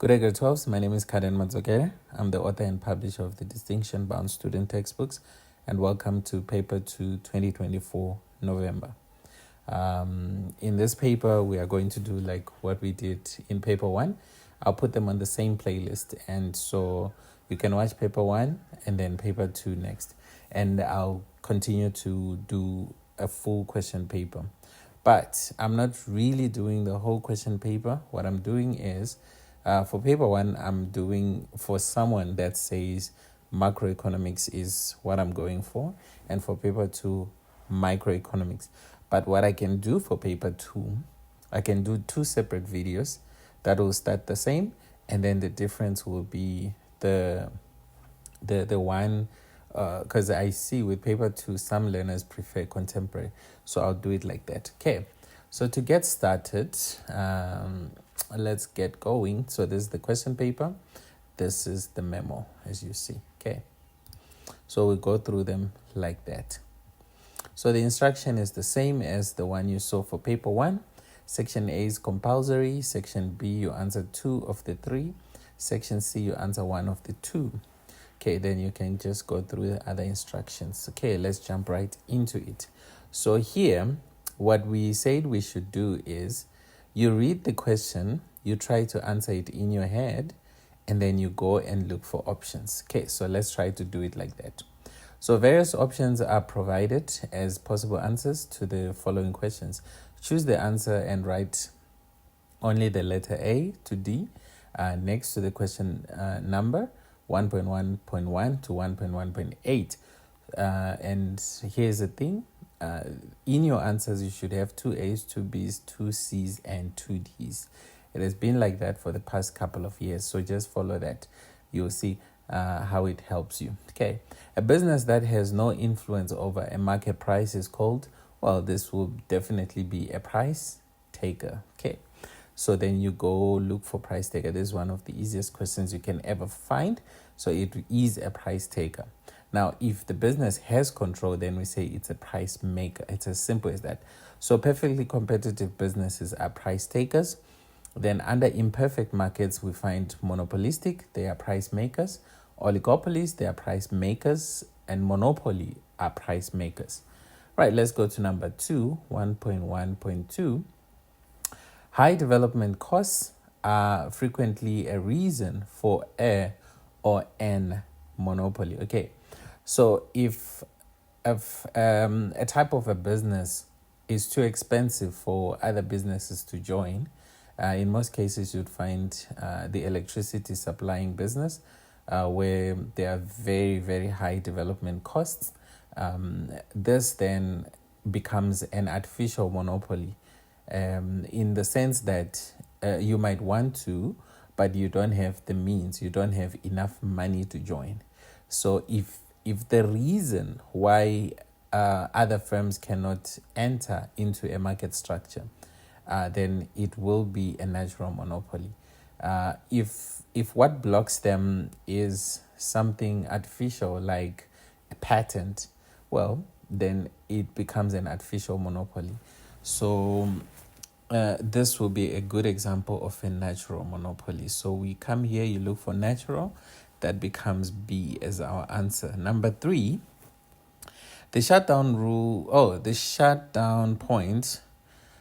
Good day, grade 12s. My name is Carden Madzokere. I'm the author and publisher of the Distinction Bound Student Textbooks, and welcome to Paper 2 2024 November. In this paper, we are going to do like what we did in Paper 1. I'll put them on the same playlist, and so you can watch Paper 1 and then Paper 2 next. And I'll continue to do a full question paper. But I'm not really doing the whole question paper. What I'm doing is, for Paper 1, I'm doing for someone that says macroeconomics is what I'm going for, and for Paper 2, microeconomics. But what I can do for Paper 2, I can do two separate videos that will start the same, and then the difference will be the one, because I see with Paper 2, some learners prefer contemporary, so I'll do it like that. Okay, so to get started, let's get going. So this is the question paper. This is the memo, as you see. Okay, so we go through them like that. So the instruction is the same as the one you saw for Paper 1. Section A is compulsory. Section B, you answer 2 of the 3. Section C, you answer 1 of the 2. Okay, then you can just go through the other instructions. Okay, let's jump right into it. So here, what we said we should do is, you read the question, you try to answer it in your head, and then you go and look for options. Okay, so let's try to do it like that. So various options are provided as possible answers to the following questions. Choose the answer and write only the letter A to D next to the question number 1.1.1 to 1.1.8. And here's the thing. In your answers, you should have 2 A's, 2 B's, 2 C's, and 2 D's. It has been like that for the past couple of years, so just follow that. You'll see how it helps you. Okay, a business that has no influence over a market price is called, well, this will definitely be a price taker. Okay, so then you go look for price taker. This is one of the easiest questions you can ever find. So it is a price taker. Now, if the business has control, then we say it's a price maker. It's as simple as that. So perfectly competitive businesses are price takers. Then under imperfect markets, we find monopolistic, they are price makers. Oligopolies, they are price makers. And monopoly are price makers. Right, let's go to number 2, 1.1.2. High development costs are frequently a reason for a or an monopoly. Okay. So if a type of a business is too expensive for other businesses to join, in most cases you'd find the electricity supplying business where there are very, very high development costs. This then becomes an artificial monopoly in the sense that you might want to, but you don't have the means, you don't have enough money to join. So if the reason why other firms cannot enter into a market structure, then it will be a natural monopoly. If what blocks them is something artificial like a patent, well, then it becomes an artificial monopoly. So this will be a good example of a natural monopoly. So we come here, you look for natural. That becomes B as our answer. Number 3, the shutdown point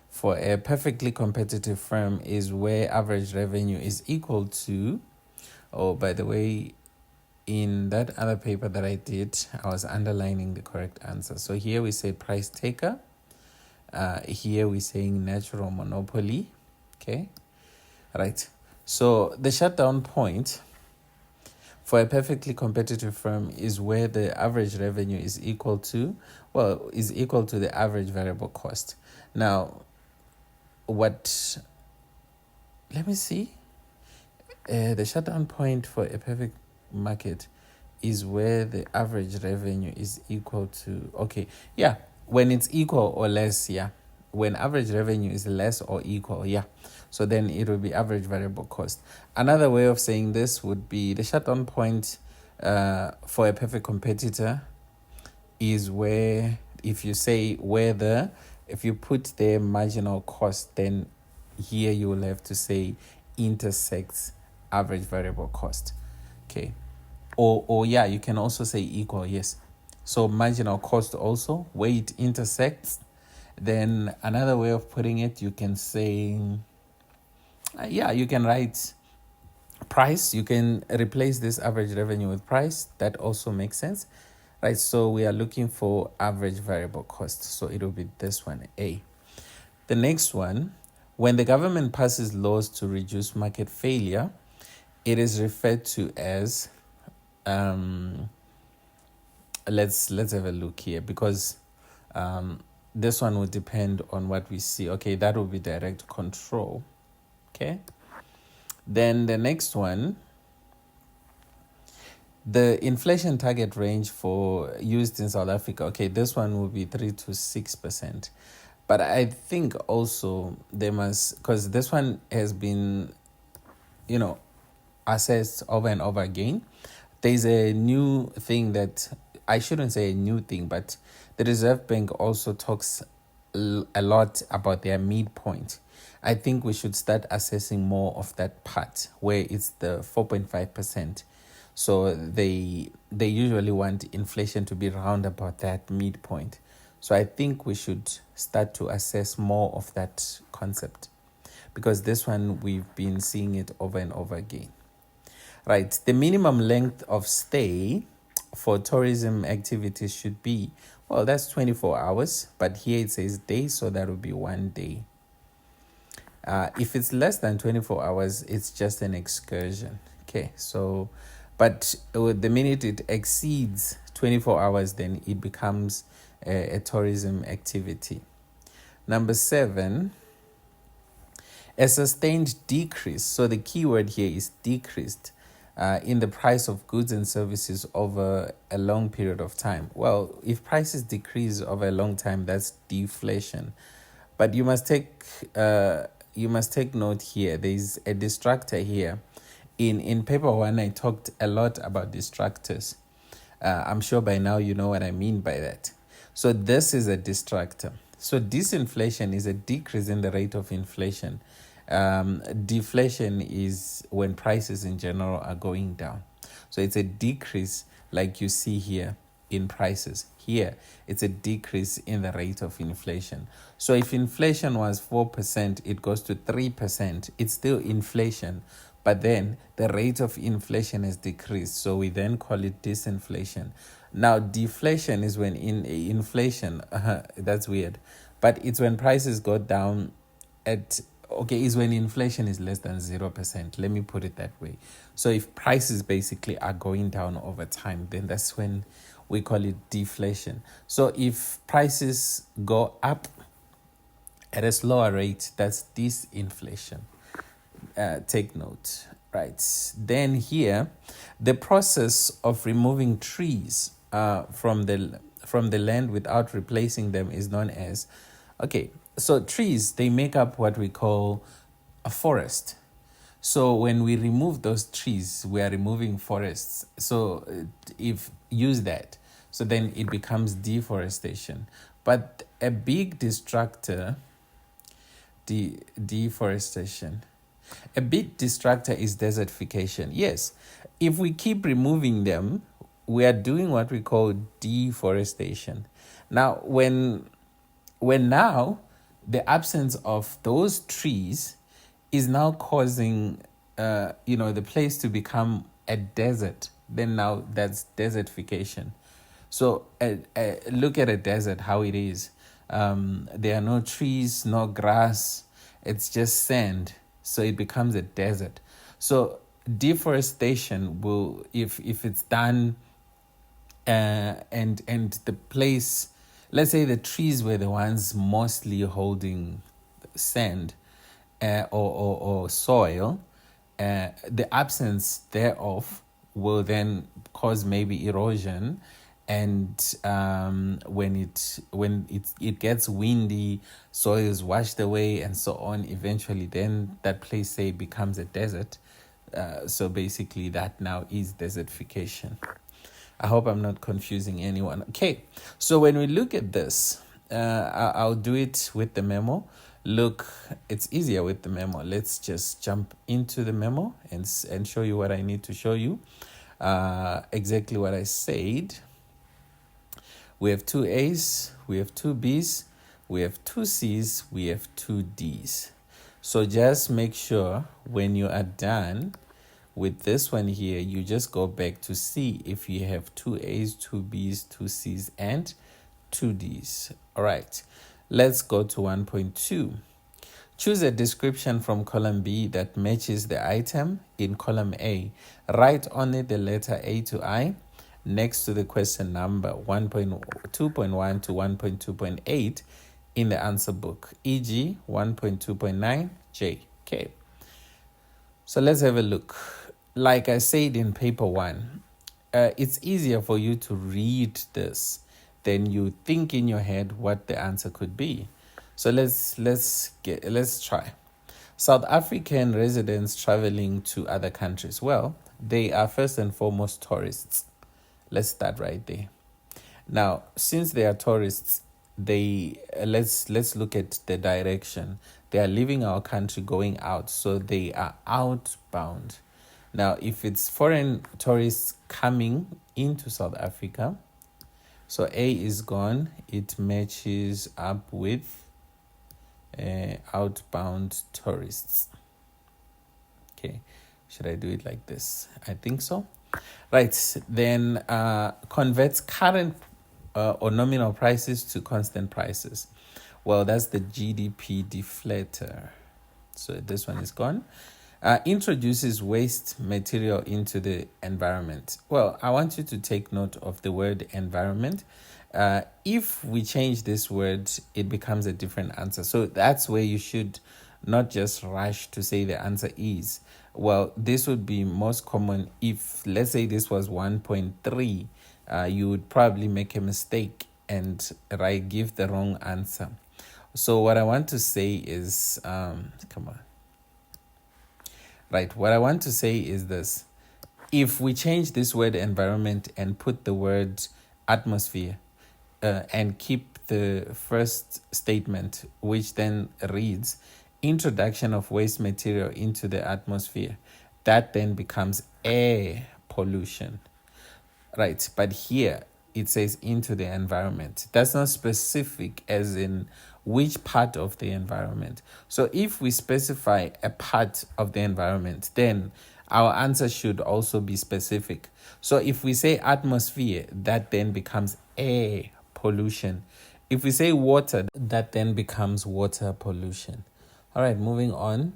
for a perfectly competitive firm is where average revenue is equal to, by the way, in that other paper that I did, I was underlining the correct answer. So here we say price taker. Here we're saying natural monopoly. Okay, right. So the shutdown point for a perfectly competitive firm is where the average revenue is equal to the average variable cost. Now, let me see. The shutdown point for a perfect market is where the average revenue is equal to, okay, yeah, when it's equal or less, yeah. When average revenue is less or equal, yeah. So then it will be average variable cost. Another way of saying this would be the shutdown point for a perfect competitor is where, if you put the marginal cost, then here you will have to say intersects average variable cost. Okay. Or yeah, you can also say equal, yes. So marginal cost also, where it intersects. Then another way of putting it, you can say, you can write price. You can replace this average revenue with price. That also makes sense, right? So we are looking for average variable cost. So it will be this one, A. The next one, when the government passes laws to reduce market failure, it is referred to as, let's have a look here, because this one will depend on what we see. Okay, that will be direct control. Okay. Then the next one, the inflation target range for used in South Africa. Okay, this one will be 3 to 6%. But I think also they must, because this one has been, assessed over and over again. There's a new thing that, I shouldn't say a new thing, but the Reserve Bank also talks a lot about their midpoint. I think we should start assessing more of that part where it's the 4.5%. So they usually want inflation to be around about that midpoint. So I think we should start to assess more of that concept, because this one we've been seeing it over and over again. Right, the minimum length of stay for tourism activities should be, well, that's 24 hours, but here it says days, so that would be 1 day. If it's less than 24 hours, it's just an excursion. Okay, so, but the minute it exceeds 24 hours, then it becomes a tourism activity. Number 7, a sustained decrease. So the key word here is decreased in the price of goods and services over a long period of time. Well, if prices decrease over a long time, that's deflation. But you must take note here. There is a distractor here. In paper 1, I talked a lot about distractors. I'm sure by now you know what I mean by that. So this is a distractor. So disinflation is a decrease in the rate of inflation. Deflation is when prices in general are going down. So it's a decrease, like you see here, in prices. Here, it's a decrease in the rate of inflation. So if inflation was 4%, it goes to 3%. It's still inflation, but then the rate of inflation has decreased. So we then call it disinflation. Now, deflation is when inflation, that's weird, but it's when prices go down is when inflation is less than 0%. Let me put it that way. So if prices basically are going down over time, then that's when we call it deflation. So if prices go up at a slower rate, that's disinflation. Take note. Right. Then here, the process of removing trees from the land without replacing them is known as, so trees, they make up what we call a forest. So when we remove those trees, we are removing forests. So if use that, so then it becomes deforestation. But a big distractor, deforestation. A big distractor is desertification. Yes, if we keep removing them, we are doing what we call deforestation. Now, when now the absence of those trees is now causing, the place to become a desert, then now that's desertification. So look at a desert, how it is. There are no trees, no grass. It's just sand. So it becomes a desert. So deforestation will, if it's done, and the place, let's say the trees were the ones mostly holding sand or soil, the absence thereof will then cause maybe erosion. And when it gets windy, soil is washed away and so on. Eventually, then that place, say, becomes a desert. So basically, that now is desertification. I hope I'm not confusing anyone. Okay, so when we look at this, I'll do it with the memo. Look, it's easier with the memo. Let's just jump into the memo and show you what I need to show you. Exactly what I said. We have 2 A's, we have 2 B's, we have 2 C's, we have 2 D's. So just make sure when you are done with this one here, you just go back to see if you have 2 A's, 2 B's, 2 C's, and 2 D's. All right, let's go to 1.2. Choose a description from column B that matches the item in column A. Write only the letter A to I next to the question number 1.2.1 to 1.2.8 in the answer book, e.g. 1.2.9 JK. So let's have a look. Like I said in paper 1, it's easier for you to read this than you think in your head what the answer could be. So let's try. South African residents traveling to other countries. Well, they are first and foremost tourists. Let's start right there. Now, since they are tourists, let's look at the direction. They are leaving our country, going out, so they are outbound. Now, if it's foreign tourists coming into South Africa, so A is gone, it matches up with outbound tourists. Okay, should I do it like this? I think so. Right, then converts current or nominal prices to constant prices. Well, that's the GDP deflator. So this one is gone. Introduces waste material into the environment. Well, I want you to take note of the word environment. If we change this word, it becomes a different answer. So that's where you should not just rush to say the answer is. Well, this would be most common if, let's say this was 1.3, you would probably make a mistake and give the wrong answer. So what I want to say is, what I want to say is this. If we change this word environment and put the word atmosphere and keep the first statement, which then reads, introduction of waste material into the atmosphere, that then becomes air pollution. Right, but here it says into the environment. That's not specific as in which part of the environment. So if we specify a part of the environment, then our answer should also be specific. So if we say atmosphere, that then becomes air pollution. If we say water, that then becomes water pollution. All right, moving on.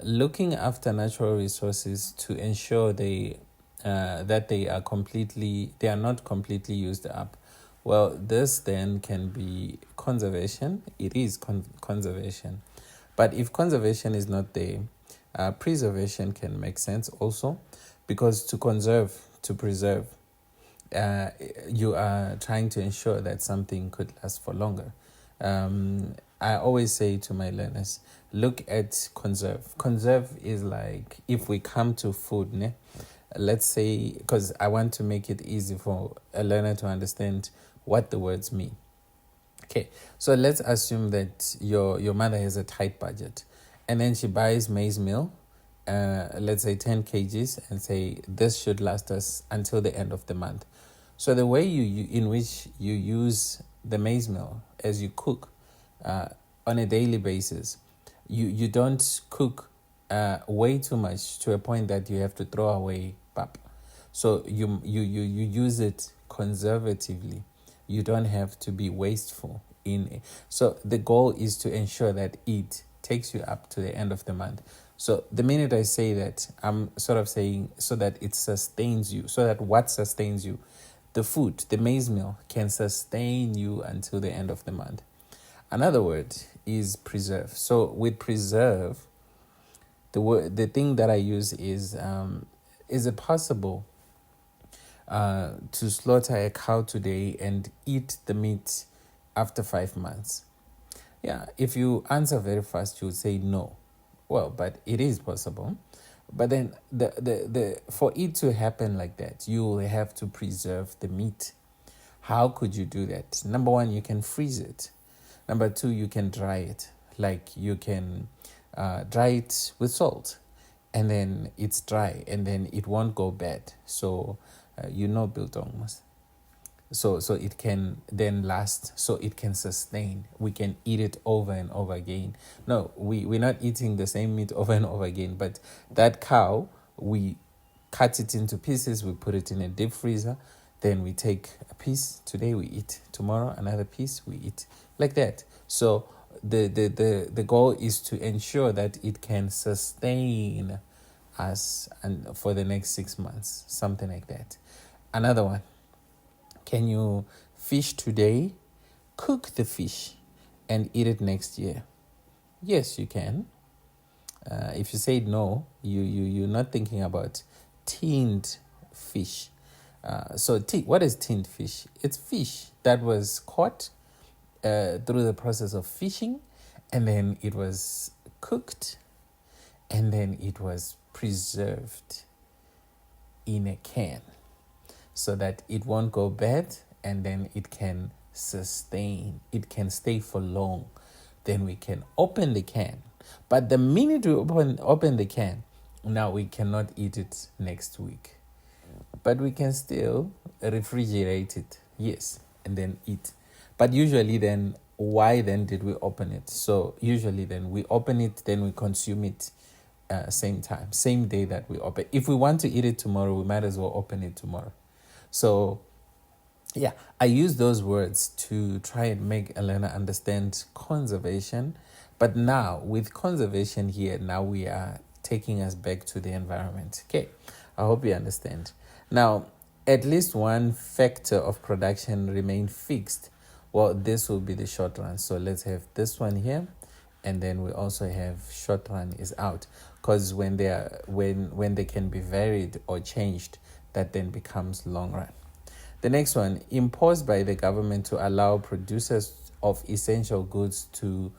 Looking after natural resources to ensure that they are not completely used up. Well, this then can be conservation. It is conservation. But if conservation is not there, preservation can make sense also, because to conserve, to preserve, you are trying to ensure that something could last for longer. I always say to my learners, look at conserve. Conserve is like, if we come to food, let's say, because I want to make it easy for a learner to understand what the words mean. Okay, so let's assume that your mother has a tight budget, and then she buys maize meal, let's say 10 kgs, and say this should last us until the end of the month. So the way in which you use the maize meal as you cook on a daily basis, you don't cook way too much to a point that you have to throw away pap. So you use it conservatively. You don't have to be wasteful in it. So the goal is to ensure that it takes you up to the end of the month. So the minute I say that, I'm sort of saying so that it sustains you, so that what sustains you, the food, the maize meal, can sustain you until the end of the month. Another word is preserve. So with preserve, the thing that I use is it possible to slaughter a cow today and eat the meat after 5 months? Yeah, if you answer very fast, you would say no. Well, but it is possible. But then the for it to happen like that, you will have to preserve the meat. How could you do that? Number one, you can freeze it. Number two, you can dry it. Like you can dry it with salt, and then it's dry, and then it won't go bad. So biltong must. So it can then last, so it can sustain. We can eat it over and over again. No, we're not eating the same meat over and over again, but that cow, we cut it into pieces, we put it in a deep freezer, then we take a piece today, we eat tomorrow, another piece we eat, like that. So the goal is to ensure that it can sustain us and for the next 6 months, something like that. Another one, can you fish today, cook the fish, and eat it next year? Yes, you can. If you say no, you're not thinking about tinned fish. What is tinned fish? It's fish that was caught through the process of fishing, and then it was cooked, and then it was preserved in a can so that it won't go bad, and then it can sustain. It can stay for long. Then we can open the can. But the minute we open the can, now we cannot eat it next week. But we can still refrigerate it, yes, and then eat. But usually then, why then did we open it? So usually then we open it, then we consume it same time, same day that we open. If we want to eat it tomorrow, we might as well open it tomorrow. So yeah, I use those words to try and make Elena understand conservation. But now with conservation here, now we are taking us back to the environment. Okay, I hope you understand. Now, at least one factor of production remain fixed. Well, this will be the short run. So let's have this one here, and then we also have short run is out, because when they can be varied or changed, that then becomes long run. The next one, imposed by the government to allow producers of essential goods to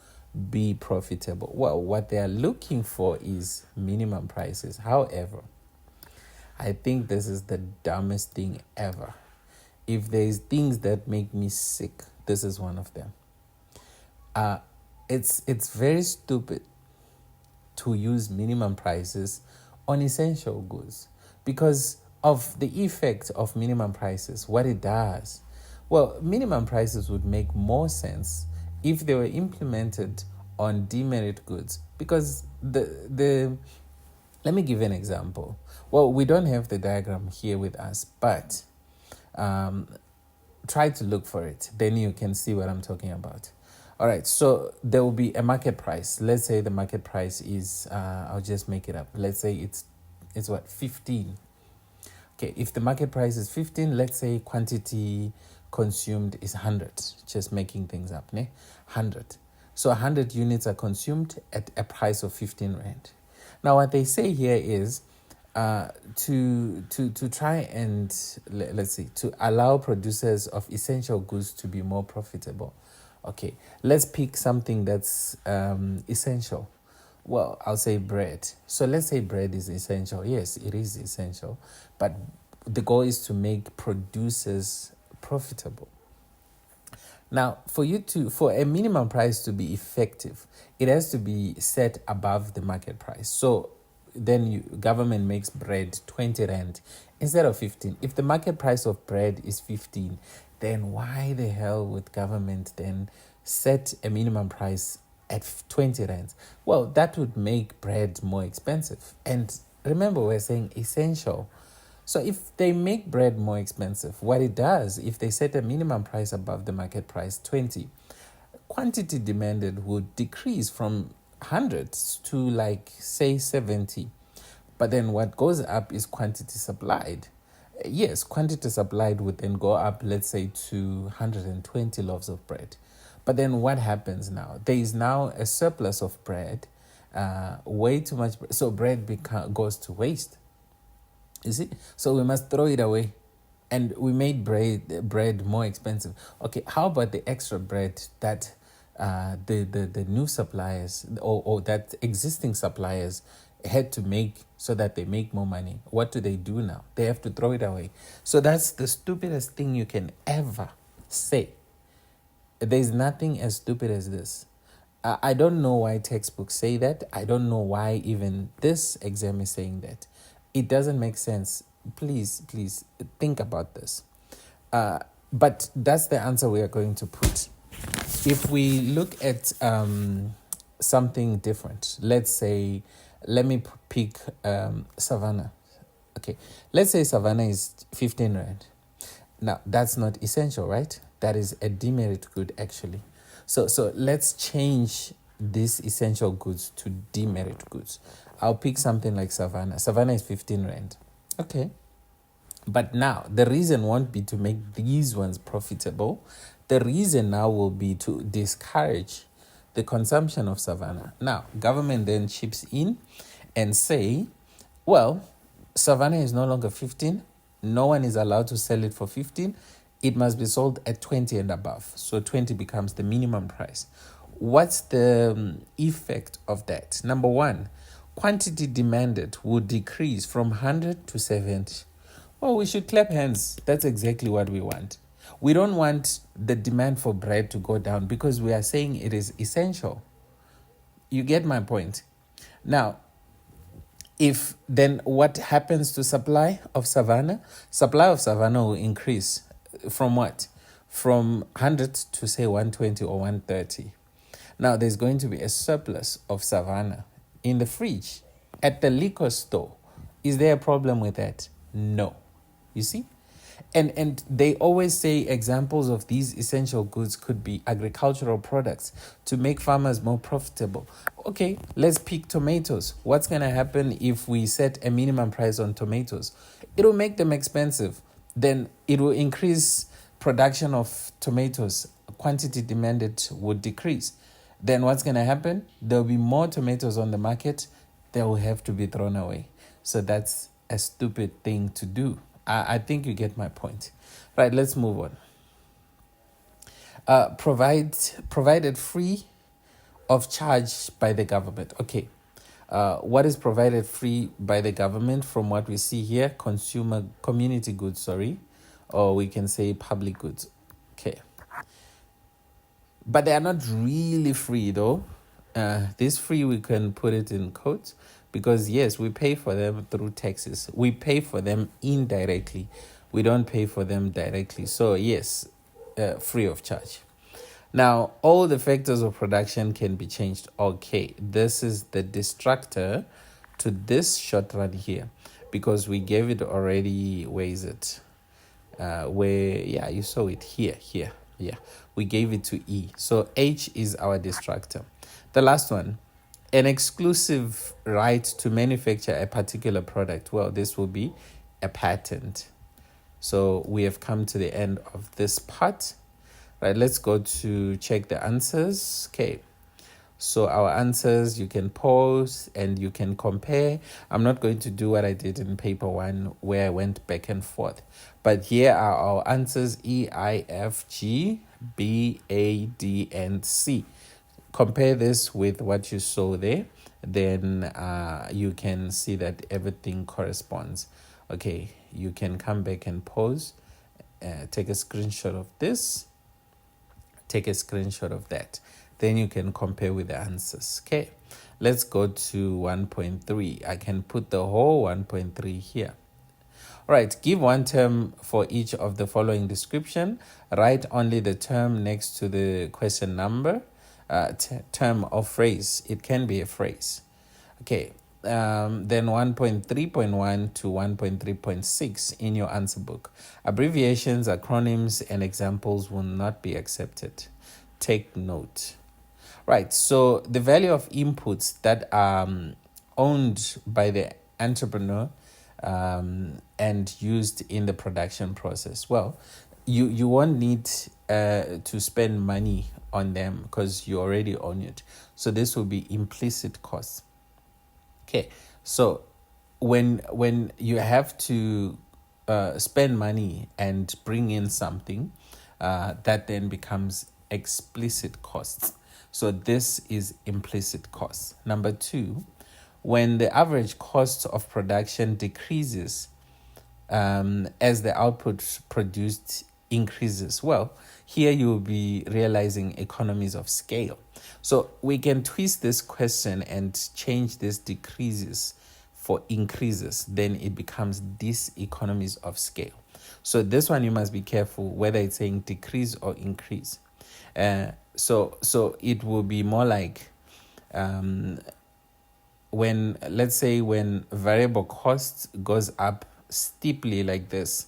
be profitable. Well, what they are looking for is minimum prices. However, I think this is the dumbest thing ever. If there's things that make me sick, this is one of them. It's very stupid to use minimum prices on essential goods because of the effect of minimum prices, what it does. Well, minimum prices would make more sense if they were implemented on demerit goods, because let me give you an example. Well, we don't have the diagram here with us, but try to look for it. Then you can see what I'm talking about. All right, so there will be a market price. Let's say the market price is, I'll just make it up. Let's say it's what, 15. Okay, if the market price is 15, let's say quantity consumed is 100. Just making things up, ne? 100. So 100 units are consumed at a price of 15 rand. Now, what they say here is to try and, to allow producers of essential goods to be more profitable. Okay, let's pick something that's essential. Well, I'll say bread. So let's say bread is essential. Yes, it is essential. But the goal is to make producers profitable. Now, for a minimum price to be effective, it has to be set above the market price. So then government makes bread 20 rand instead of 15. If the market price of bread is 15, then why the hell would government then set a minimum price at 20 rands? Well, that would make bread more expensive. And remember, we're saying essential. So if they make bread more expensive, what it does, if they set a minimum price above the market price, 20, quantity demanded would decrease from 100 to say 70. But then what goes up is quantity supplied. Yes, quantity supplied would then go up, let's say, to 120 loaves of bread. But then what happens now? There is now a surplus of bread, way too much. So bread goes to waste. You see? So we must throw it away. And we made bread more expensive. Okay, how about the extra bread that the new suppliers or that existing suppliers had to make so that they make more money? What do they do now? They have to throw it away. So that's the stupidest thing you can ever say. There's nothing as stupid as this. I don't know why textbooks say that. I don't know why even this exam is saying that. It doesn't make sense. Please think about this. But that's the answer we are going to put. If we look at something different, let's say, let me pick Savannah. Okay, let's say Savannah is 15 Rand. Now, that's not essential, right? That is a demerit good, actually. So let's change these essential goods to demerit goods. I'll pick something like Savannah. Savannah is 15 Rand. Okay. But now, the reason won't be to make these ones profitable. The reason now will be to discourage the consumption of Savannah. Now, government then chips in and say, well, Savannah is no longer 15. No one is allowed to sell it for 15. It must be sold at 20 and above. So 20 becomes the minimum price. What's the effect of that? Number one, quantity demanded would decrease from 100 to 70. Well, we should clap hands. That's exactly what we want. We don't want the demand for bread to go down because we are saying it is essential. You get my point? Now, if then what happens to supply of Savannah? Supply of Savannah will increase from what? From 100 to say 120 or 130. Now there's going to be a surplus of Savannah in the fridge at the liquor store. Is there a problem with that? No. You see? And they always say examples of these essential goods could be agricultural products to make farmers more profitable. Okay, let's pick tomatoes. What's going to happen if we set a minimum price on tomatoes? It will make them expensive. Then it will increase production of tomatoes. Quantity demanded would decrease. Then what's going to happen? There will be more tomatoes on the market. They will have to be thrown away. So that's a stupid thing to do. I think you get my point. Right, let's move on. Provided free of charge by the government. Okay. What is provided free by the government from what we see here? Community goods, or we can say public goods. Okay. But they are not really free though. This free, we can put it in quotes. Because yes, we pay for them through taxes. We pay for them indirectly. We don't pay for them directly. So yes, free of charge. Now, all the factors of production can be changed. Okay, this is the distractor to this short run here. Because we gave it already, where is it? You saw it here. Yeah, we gave it to E. So H is our distractor. The last one. An exclusive right to manufacture a particular product. Well, this will be a patent. So we have come to the end of this part. Right, let's go to check the answers. Okay. So our answers, you can pause and you can compare. I'm not going to do what I did in paper one where I went back and forth. But here are our answers: E, I, F, G, B, A, D, and C. Compare this with what you saw there, then you can see that everything corresponds. Okay, you can come back and pause, take a screenshot of this, take a screenshot of that. Then you can compare with the answers. Okay, let's go to 1.3. I can put the whole 1.3 here. All right, give one term for each of the following description. Write only the term next to the question number. Term or phrase. It can be a phrase. Okay. Then 1.3.1 to 1.3.6 in your answer book. Abbreviations, acronyms, and examples will not be accepted. Take note. Right. So the value of inputs that are owned by the entrepreneur and used in the production process. Well, you won't need to spend money on them because you already own it. So this will be implicit costs. Okay, so when you have to spend money and bring in something, that then becomes explicit costs. So this is implicit costs. Number two, when the average cost of production decreases as the output produced increases? Well, here you will be realizing economies of scale. So we can twist this question and change this decreases for increases. Then it becomes diseconomies of scale. So this one you must be careful whether it's saying decrease or increase. So it will be more like when, let's say, when variable costs goes up steeply like this,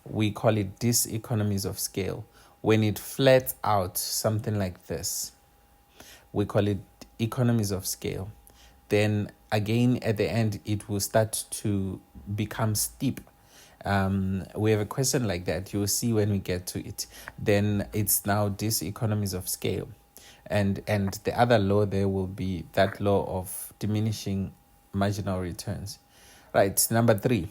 we call it diseconomies of scale. When it flats out something like this, we call it economies of scale. Then again at the end it will start to become steep. We have a question like that. You'll see when we get to it. Then it's now diseconomies of scale. And the other law there will be that law of diminishing marginal returns. Right, number 3.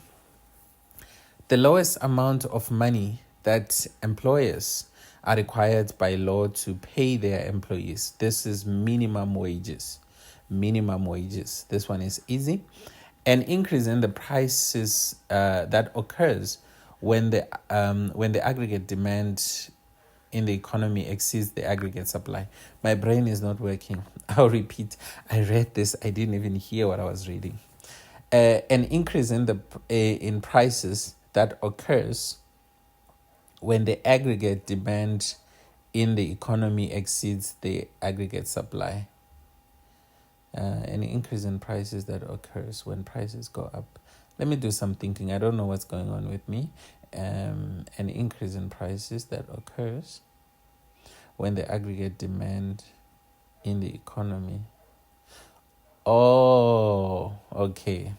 The lowest amount of money that employers are required by law to pay their employees. This is minimum wages. Minimum wages. This one is easy. An increase in the prices that occurs when the aggregate demand in the economy exceeds the aggregate supply. My brain is not working. I'll repeat. I read this. I didn't even hear what I was reading. An increase in the in prices that occurs when the aggregate demand in the economy exceeds the aggregate supply. An increase in prices that occurs when prices go up. Let me do some thinking. I don't know what's going on with me. An increase in prices that occurs when the aggregate demand in the economy. Oh, okay.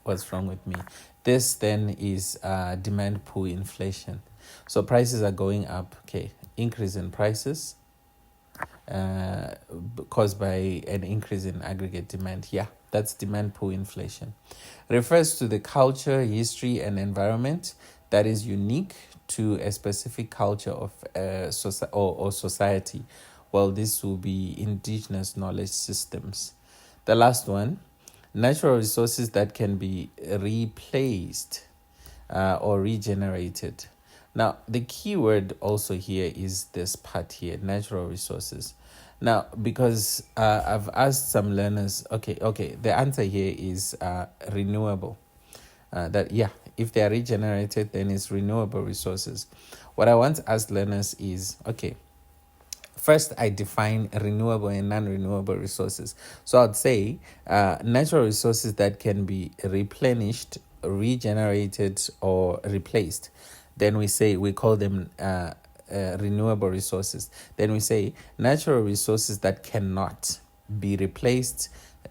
What's wrong with me? This then is demand pull inflation. So prices are going up. Okay, increase in prices caused by an increase in aggregate demand. Yeah, that's demand pull inflation. Refers to the culture, history, and environment that is unique to a specific culture of or society. Well, this will be indigenous knowledge systems. The last one, natural resources that can be replaced or regenerated. Now, the key word also here is this part here, natural resources. Now, because I've asked some learners, okay, the answer here is renewable. If they are regenerated, then it's renewable resources. What I want to ask learners is, okay, first I define renewable and non-renewable resources. So I'd say natural resources that can be replenished, regenerated, or replaced. Then we call them renewable resources. Then we say natural resources that cannot be replaced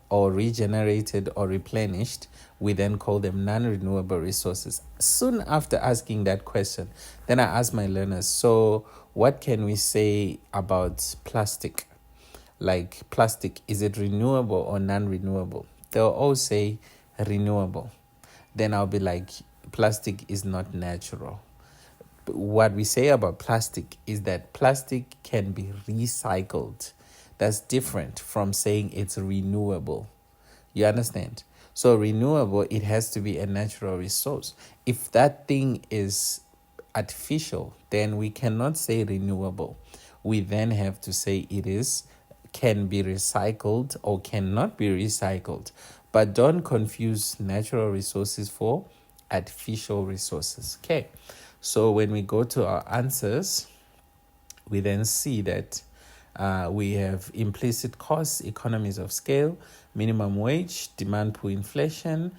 or regenerated or replenished, we then call them non-renewable resources. Soon after asking that question, then I ask my learners, so what can we say about plastic? Like plastic, is it renewable or non-renewable? They'll all say renewable. Then I'll be like, plastic is not natural. What we say about plastic is that plastic can be recycled. That's different from saying it's renewable. You understand? So renewable, it has to be a natural resource. If that thing is artificial, then we cannot say renewable. We then have to say can be recycled or cannot be recycled. But don't confuse natural resources for artificial resources. Okay. So when we go to our answers, we then see that we have implicit costs, economies of scale, minimum wage, demand pull inflation,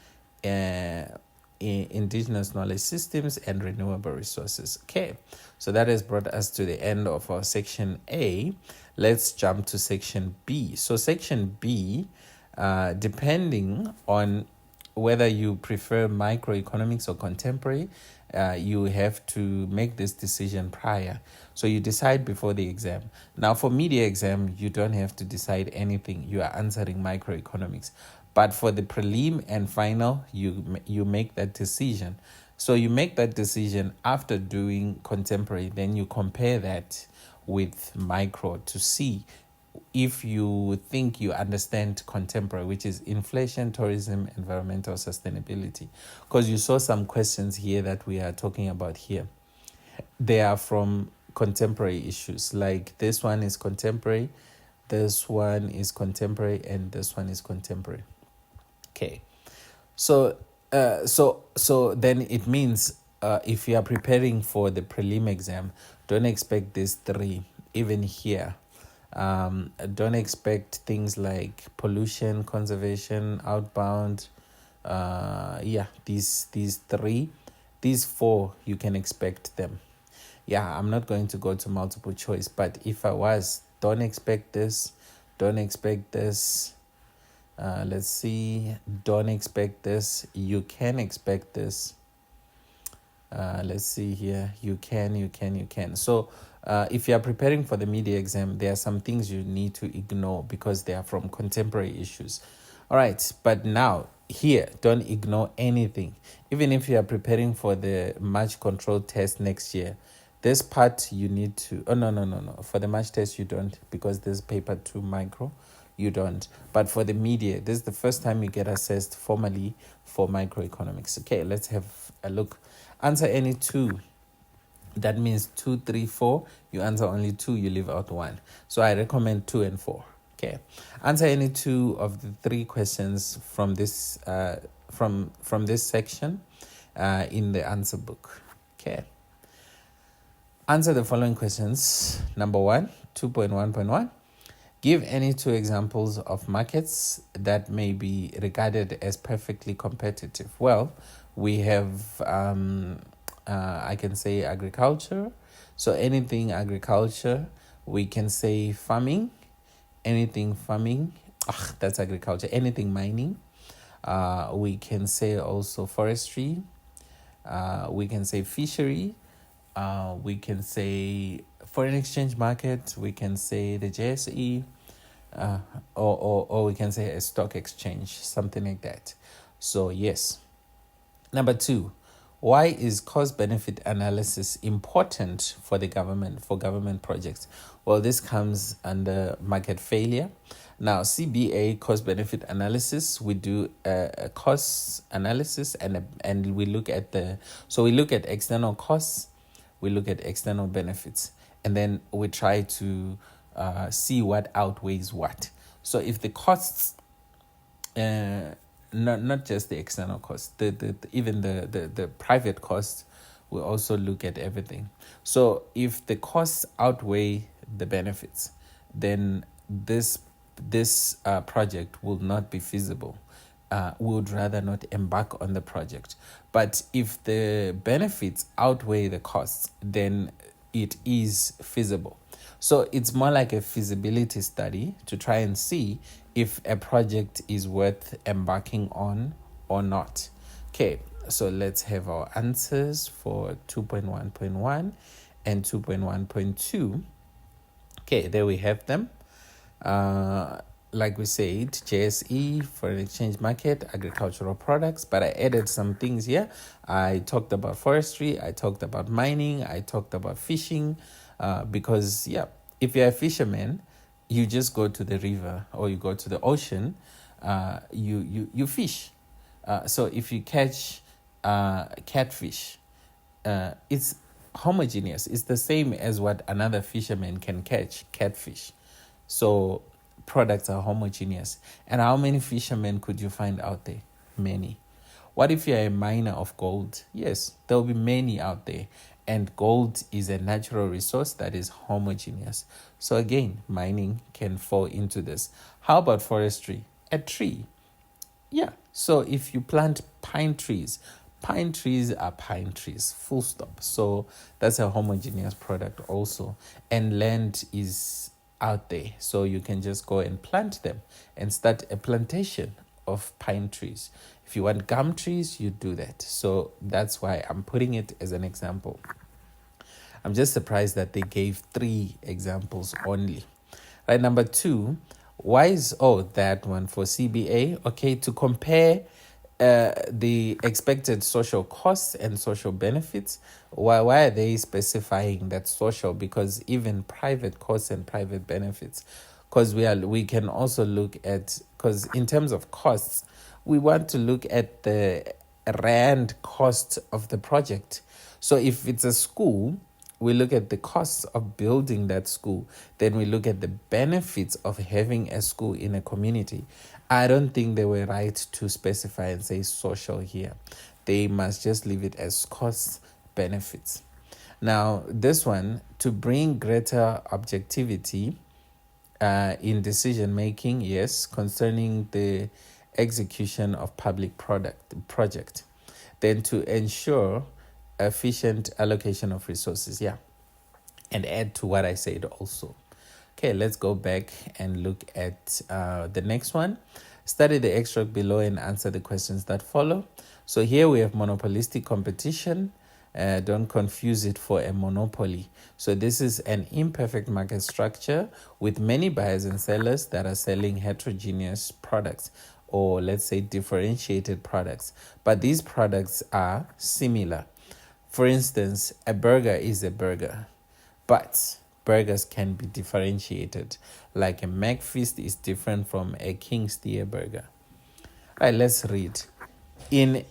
indigenous knowledge systems, and renewable resources. Okay, so that has brought us to the end of our section A. Let's jump to section B. So section B, depending on whether you prefer microeconomics or contemporary, you have to make this decision prior. So you decide before the exam. Now for media exam, you don't have to decide anything. You are answering microeconomics. But for the prelim and final, you make that decision. So you make that decision after doing contemporary. Then you compare that with micro to see if you think you understand contemporary, which is inflation, tourism, environmental sustainability. Because you saw some questions here that we are talking about here. they are from contemporary issues. Like this one is contemporary, this one is contemporary, and this one is contemporary. Okay. So so then it means if you are preparing for the prelim exam, don't expect these three. Even here, don't expect things like pollution, conservation, outbound. These three, these four, you can expect them. Yeah, I'm not going to go to multiple choice, but if I was, don't expect this, don't expect this. Let's see, don't expect this, you can expect this. Let's see here, you can. So if you are preparing for the media exam, there are some things you need to ignore because they are from contemporary issues. All right, but now here, don't ignore anything. Even if you are preparing for the match control test next year, this part you need to, no. For the match test, you don't, because this paper 2 micro, you don't. But for the media, this is the first time you get assessed formally for microeconomics. Okay, let's have a look. Answer any two. That means 2, 3, 4. You answer only 2, you leave out 1. So I recommend 2 and 4. Okay. Answer any 2 of the 3 questions from this from this section in the answer book. Okay. Answer the following questions. Number 1, 2.1.1. Give any 2 examples of markets that may be regarded as perfectly competitive. Well, we have, I can say agriculture. So anything agriculture, we can say farming. Anything farming, that's agriculture. Anything mining, we can say also forestry. We can say fishery. We can say foreign exchange market. We can say the JSE. Or we can say a stock exchange, something like that. So yes. Number 2, why is cost-benefit analysis important for the government, for government projects? Well, this comes under market failure. Now, CBA, cost-benefit analysis, we do a cost analysis and we look at we look at external costs, we look at external benefits, and then we try to see what outweighs what. So if the costs, not just the external costs, even the private costs, we also look at everything. So if the costs outweigh the benefits, then this project will not be feasible. We would rather not embark on the project. But if the benefits outweigh the costs, then it is feasible. So it's more like a feasibility study to try and see if a project is worth embarking on or not. Okay, so let's have our answers for 2.1.1 and 2.1.2. Okay, there we have them. Like we said, JSE, foreign exchange market, agricultural products, but I added some things here. I talked about forestry, I talked about mining, I talked about fishing, because if you're a fisherman, you just go to the river or you go to the ocean, you fish. So if you catch catfish, it's homogeneous. It's the same as what another fisherman can catch, catfish. So products are homogeneous. And how many fishermen could you find out there? Many. What if you're a miner of gold? Yes, there'll be many out there. And gold is a natural resource that is homogeneous. So again, mining can fall into this. How about forestry? A tree. Yeah, so if you plant pine trees are pine trees, full stop. So that's a homogeneous product also. And land is out there, so you can just go and plant them and start a plantation of pine trees. If you want gum trees, you do that. So that's why I'm putting it as an example. I'm just surprised that they gave 3 examples only. Right, number 2, why is that one for CBA? Okay, to compare the expected social costs and social benefits. Why are they specifying that social? Because even private costs and private benefits, because we can also look at, because in terms of costs, we want to look at the rand cost of the project. So if it's a school, we look at the costs of building that school, then we look at the benefits of having a school in a community. I don't think they were right to specify and say social here. They must just leave it as cost benefits. Now, this one, to bring greater objectivity in decision making, yes, concerning the execution of public project. Then to ensure efficient allocation of resources, yeah, and add to what I said also. Okay, let's go back and look at the next one. Study the extract below and answer the questions that follow. So here we have monopolistic competition. Don't confuse it for a monopoly. So this is an imperfect market structure with many buyers and sellers that are selling heterogeneous products, or let's say differentiated products. But these products are similar. For instance, a burger is a burger, but burgers can be differentiated. Like a McFeast is different from a King Steer burger. All right, let's read. In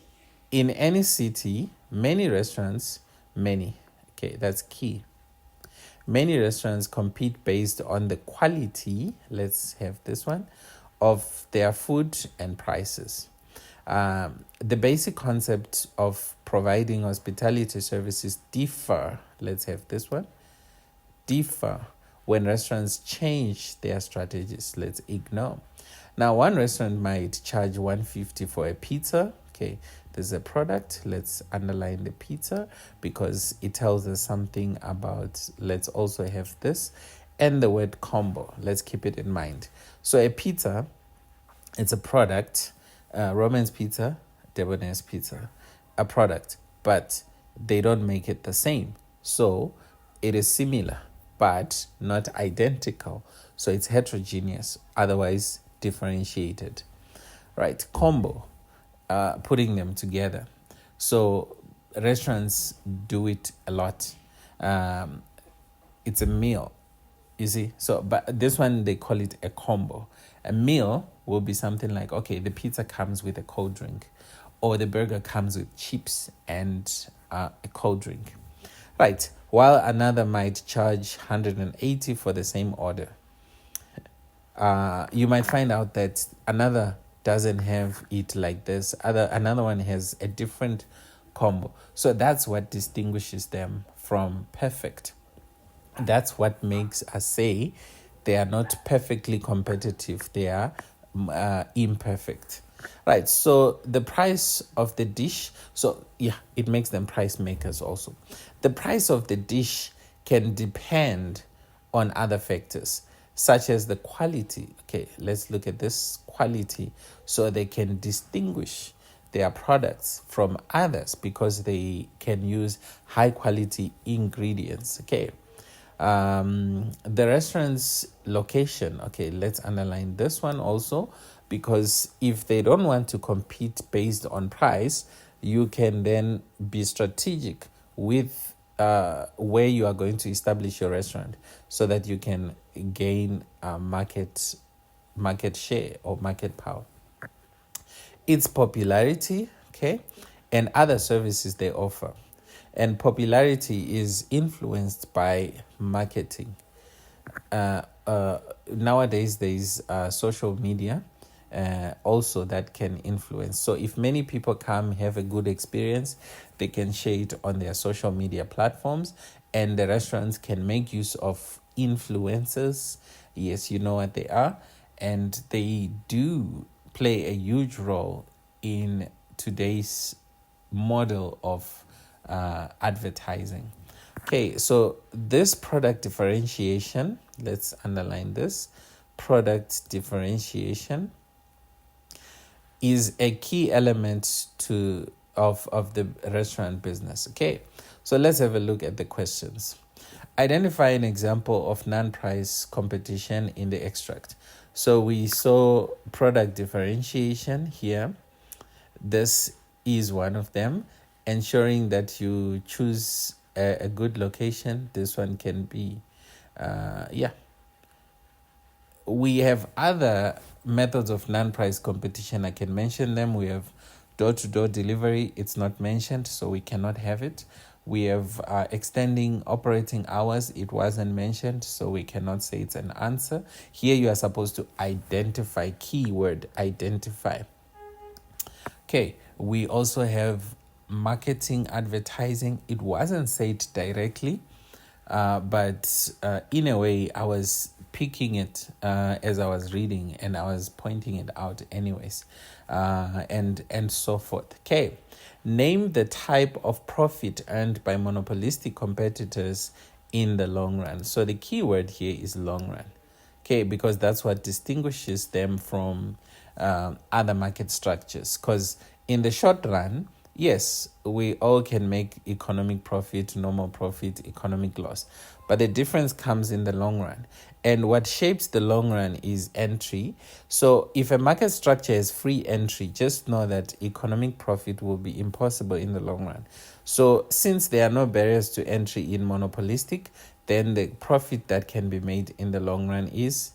any city, many restaurants, okay, that's key. Many restaurants compete based on the quality, let's have this one, of their food and prices. The basic concept of providing hospitality services differ, let's have this one, differ when restaurants change their strategies. Let's ignore. Now, one restaurant might charge $150 for a pizza. Okay, there's a product. Let's underline the pizza because it tells us something about, let's also have this, and the word combo. Let's keep it in mind. So a pizza, it's a product. Roman's pizza, Debonair's pizza, a product, but they don't make it the same. So it is similar, but not identical. So it's heterogeneous, otherwise differentiated. Right, combo, putting them together. So restaurants do it a lot. It's a meal, you see. So, but this one, they call it a combo. A meal will be something like, okay, the pizza comes with a cold drink, or the burger comes with chips and a cold drink. Right, while another might charge $180 for the same order. You might find out that another doesn't have it like this. Another one has a different combo. So that's what distinguishes them from perfect. That's what makes us say they are not perfectly competitive. They are imperfect. Right, so the price of the dish, so yeah, it makes them price makers also. The price of the dish can depend on other factors, such as the quality. Okay, let's look at this quality. So they can distinguish their products from others because they can use high quality ingredients. Okay, the restaurant's location. Okay, let's underline this one also, because if they don't want to compete based on price, you can then be strategic with where you are going to establish your restaurant so that you can gain market share or market power. Its popularity, okay, and other services they offer. And popularity is influenced by marketing. Nowadays, there is social media also that can influence. So if many people come, have a good experience, they can share it on their social media platforms, and the restaurants can make use of influencers. Yes, you know what they are, and they do play a huge role in today's model of advertising. Okay, so this product differentiation, let's underline this, product differentiation is a key element of the restaurant business. Okay, so let's have a look at the questions. Identify an example of non-price competition in the extract. So we saw product differentiation here. This is one of them. Ensuring that you choose a good location. This one can be, We have other methods of non-price competition. I can mention them. We have door-to-door delivery. It's not mentioned, so we cannot have it. We have extending operating hours. It wasn't mentioned, so we cannot say it's an answer. Here you are supposed to identify, keyword identify. Okay, we also have marketing, advertising. It wasn't said directly, but in a way, I was picking it as I was reading, and I was pointing it out anyways, and so forth. Okay, name the type of profit earned by monopolistic competitors in the long run. So the keyword here is long run. Okay, because that's what distinguishes them from other market structures. Because in the short run, yes, we all can make economic profit, normal profit, economic loss. But the difference comes in the long run. And what shapes the long run is entry. So if a market structure is free entry, just know that economic profit will be impossible in the long run. So since there are no barriers to entry in monopolistic, then the profit that can be made in the long run is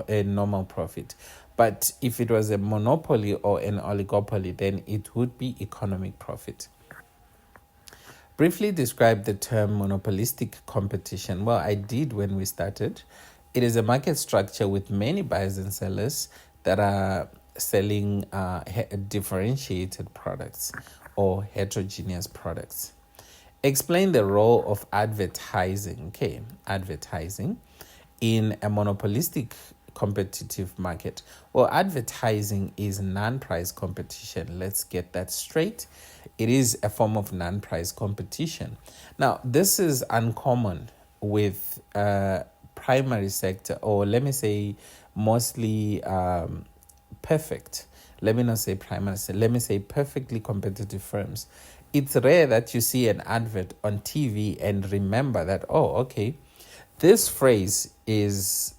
a normal profit. But if it was a monopoly or an oligopoly, then it would be economic profit. Briefly describe the term monopolistic competition. Well, I did when we started. It is a market structure with many buyers and sellers that are selling differentiated products or heterogeneous products. Explain the role of advertising. Okay, advertising in a monopolistic competitive market. Well, advertising is non-price competition. Let's get that straight. It is a form of non-price competition. Now, this is uncommon with primary sector, or let me say mostly perfect. Let me not say primary, let me say perfectly competitive firms. It's rare that you see an advert on TV and remember that, oh, okay, this phrase is,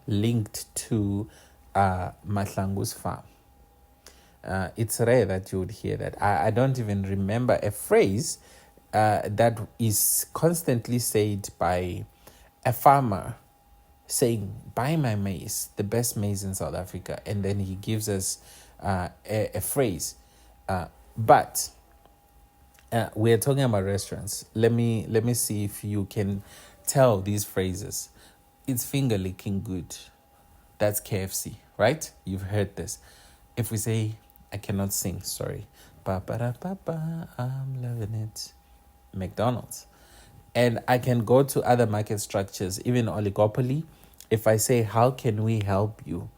linked to Mahlangu's farm. It's rare that you would hear that. I don't even remember a phrase that is constantly said by a farmer saying, buy my maize, the best maize in South Africa. And then he gives us a phrase. But we're talking about restaurants. Let me see if you can tell these phrases. It's finger licking good. That's KFC, right? You've heard this. If we say, I cannot sing, sorry. Ba-ba-da-ba-ba, I'm loving it. McDonald's. And I can go to other market structures, even oligopoly. If I say, how can we help you?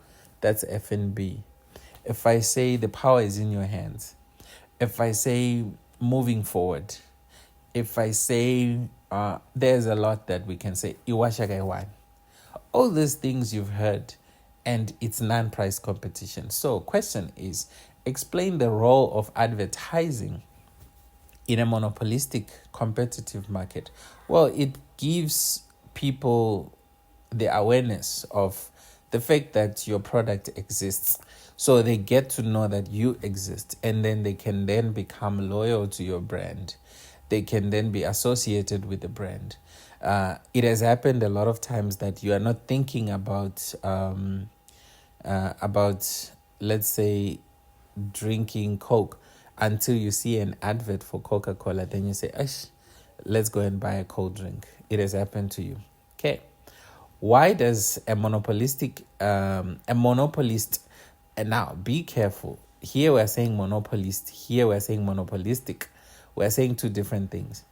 That's F&B. If I say, the power is in your hands. If I say, moving forward. If I say, there's a lot that we can say. Iwashagaiwan. All these things you've heard, and it's non-price competition. So question is, explain the role of advertising in a monopolistic competitive market. Well, it gives people the awareness of the fact that your product exists. So they get to know that you exist, and then they can then become loyal to your brand. They can then be associated with the brand. It has happened a lot of times that you are not thinking about, let's say, drinking Coke until you see an advert for Coca-Cola. Then you say, let's go and buy a cold drink. It has happened to you. Okay. Why does a monopolist, and now be careful. Here we're saying monopolist, here we're saying monopolistic. We're saying two different things.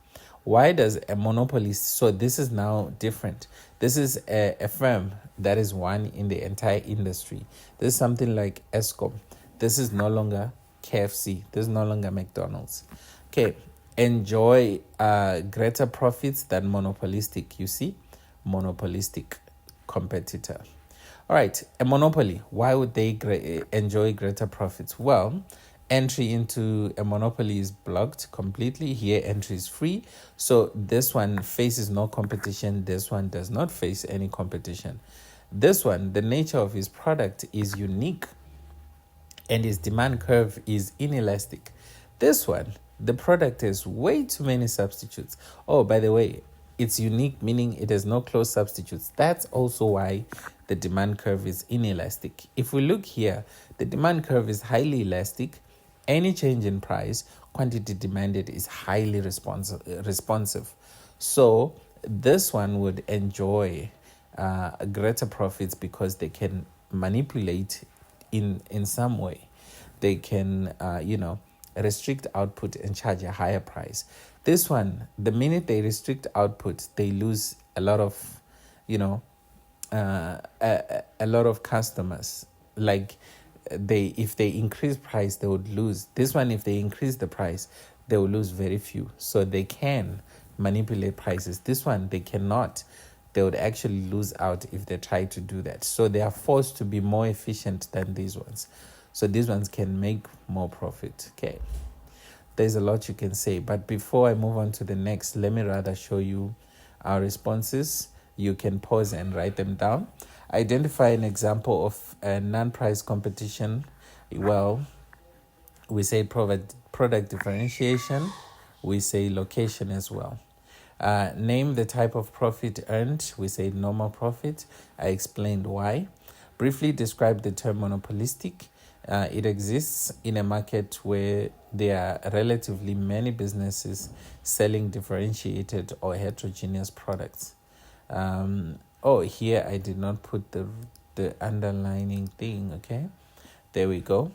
Why does a monopolist, so this is now different. This is a firm that is one in the entire industry. This is something like Eskom. This is no longer KFC. This is no longer McDonald's. Okay, enjoy greater profits than monopolistic. You see, monopolistic competitor. All right, a monopoly. Why would they enjoy greater profits? Well, entry into a monopoly is blocked completely. Here, entry is free. So this one faces no competition. This one does not face any competition. This one, the nature of his product is unique and his demand curve is inelastic. This one, the product has way too many substitutes. Oh, by the way, it's unique, meaning it has no close substitutes. That's also why the demand curve is inelastic. If we look here, the demand curve is highly elastic. Any change in price quantity demanded is highly responsive. So this one would enjoy greater profits because they can manipulate in some way. They can, restrict output and charge a higher price. This one, the minute they restrict output, they lose a lot of, a lot of customers. Like if they increase price, they would lose. This one, if they increase the price, they will lose very few. So they can manipulate prices. This one, they cannot. They would actually lose out if they try to do that. So they are forced to be more efficient than these ones. So these ones can make more profit. Okay. There's a lot you can say. But before I move on to the next, let me rather show you our responses. You can pause and write them down. Identify an example of a non-price competition. Well, we say product differentiation. We say location as well. Name the type of profit earned. We say normal profit. I explained why. Briefly describe the term monopolistic. It exists in a market where there are relatively many businesses selling differentiated or heterogeneous products. Here I did not put the underlining thing. Okay, there we go.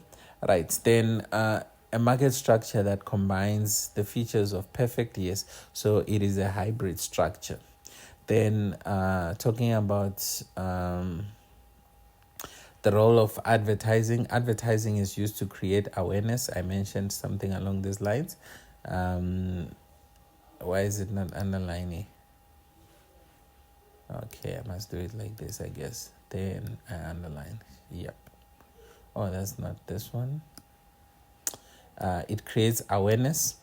Right, then a market structure that combines the features of perfect, yes, so it is a hybrid structure. Then talking about the role of advertising. Advertising is used to create awareness. I mentioned something along these lines. Why is it not underlining? Okay, I must do it like this, I guess. Then I underline. Yep. Oh, that's not this one. It creates awareness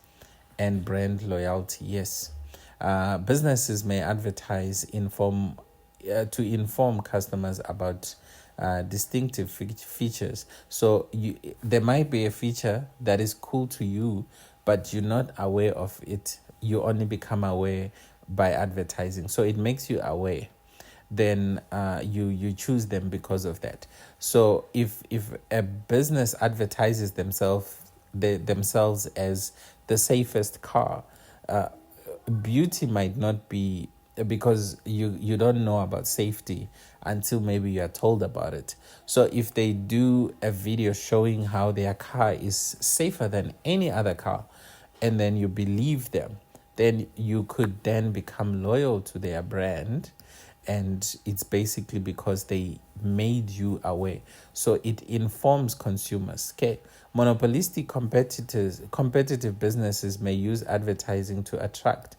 and brand loyalty. Yes. Businesses may advertise to inform customers about distinctive features. So there might be a feature that is cool to you, but you're not aware of it. You only become aware by advertising. So it makes you aware. Then you choose them because of that. So if a business advertises themselves as the safest car, beauty might not be, because you don't know about safety until maybe you are told about it. So if they do a video showing how their car is safer than any other car, and then you believe them, then you could then become loyal to their brand. And it's basically because they made you aware. So it informs consumers. Okay. Monopolistic competitive businesses may use advertising to attract.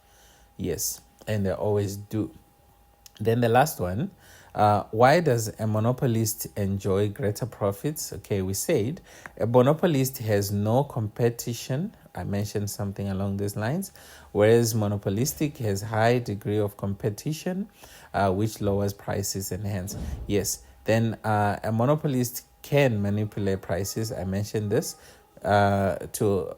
Yes, and they always do. Then the last one, why does a monopolist enjoy greater profits? Okay, we said a monopolist has no competition. I mentioned something along these lines, whereas monopolistic has high degree of competition, which lowers prices and hence, yes. Then a monopolist can manipulate prices. I mentioned this to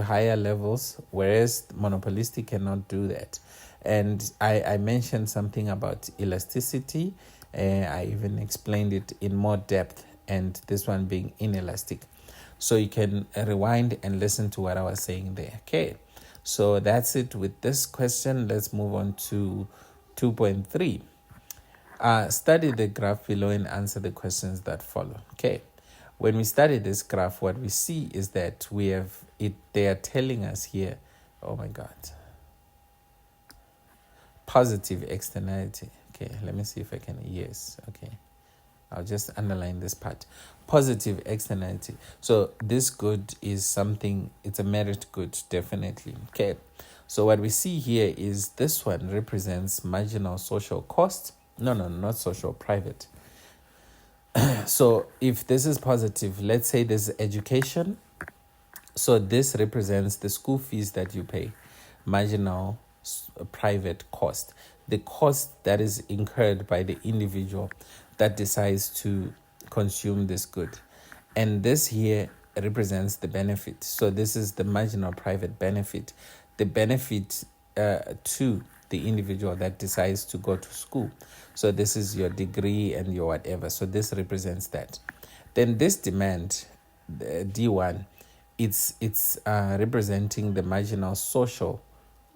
higher levels, whereas monopolistic cannot do that. And I mentioned something about elasticity. I even explained it in more depth, and this one being inelastic. So you can rewind and listen to what I was saying there. Okay, so that's it with this question. Let's move on to 2.3. Study the graph below and answer the questions that follow. Okay, when we study this graph, what we see is that we have it. They are telling us here, oh my God, positive externality. Okay, let me see if I can. Yes, okay. I'll just underline this part. Positive externality. So this good is something, it's a merit good, definitely. Okay. So what we see here is this one represents marginal social cost. No, not social, private. So if this is positive, let's say this is education. So this represents the school fees that you pay, marginal private cost, the cost that is incurred by the individual that decides to consume this good. And this here represents the benefit. So this is the marginal private benefit, the benefit to the individual that decides to go to school. So this is your degree and your whatever. So this represents that. Then this demand, D1, it's representing the marginal social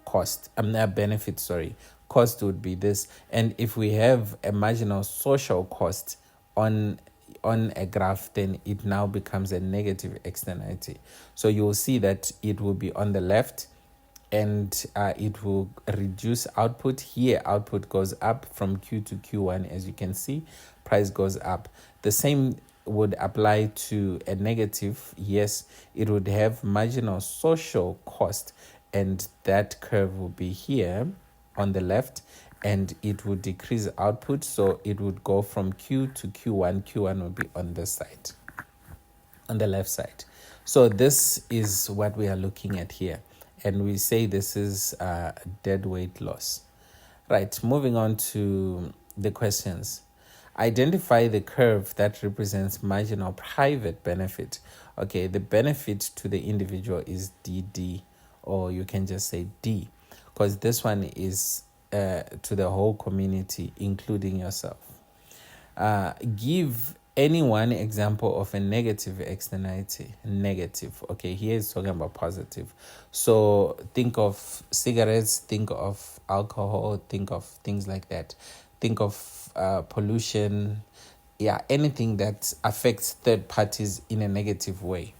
cost. Benefit, sorry. Cost would be this. And if we have a marginal social cost on a graph, then it now becomes a negative externality. So you will see that it will be on the left, and it will reduce output. Here output goes up from Q to Q1. As you can see, price goes up. The same would apply to a negative. Yes, it would have marginal social cost, and that curve will be here on the left, and it would decrease output. So it would go from Q to Q1. Q1 will be on this side, on the left side. So this is what we are looking at here, and we say this is dead weight loss. Right, moving on to the questions. Identify the curve that represents marginal private benefit. Okay, the benefit to the individual is DD, or you can just say D, because this one is to the whole community, including yourself. Give any one example of a negative externality. Negative. Okay, here it's talking about positive. So think of cigarettes, think of alcohol, think of things like that. Think of pollution. Yeah, anything that affects third parties in a negative way.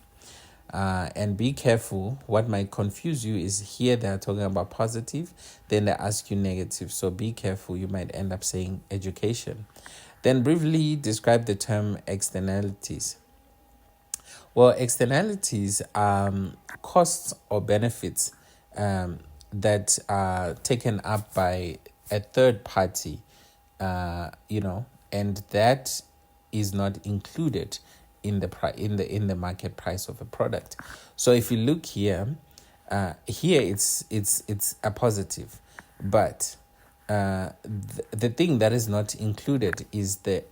And be careful. What might confuse you is here they're talking about positive, then they ask you negative. So be careful. You might end up saying education. Then briefly describe the term externalities. Well, externalities are costs or benefits that are taken up by a third party, and that is not included in the market price of a product. So if you look here, here it's a positive, but the thing that is not included is the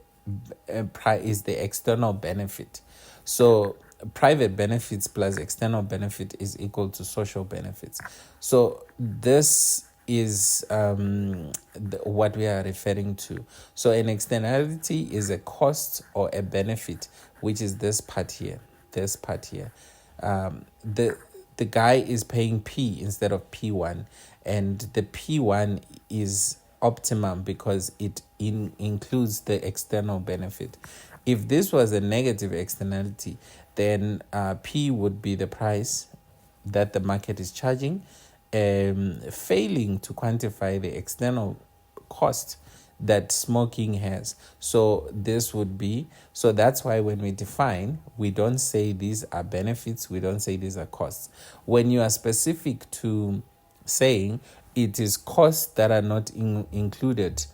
external benefit. So private benefits plus external benefit is equal to social benefits. So this is what we are referring to. So an externality is a cost or a benefit, which is this part here. The guy is paying P instead of P1, and the P1 is optimum because it includes the external benefit. If this was a negative externality, then P would be the price that the market is charging, failing to quantify the external cost that smoking has. So this would be, so that's why when we define, we don't say these are benefits, we don't say these are costs. When you are specific to saying it is costs that are not included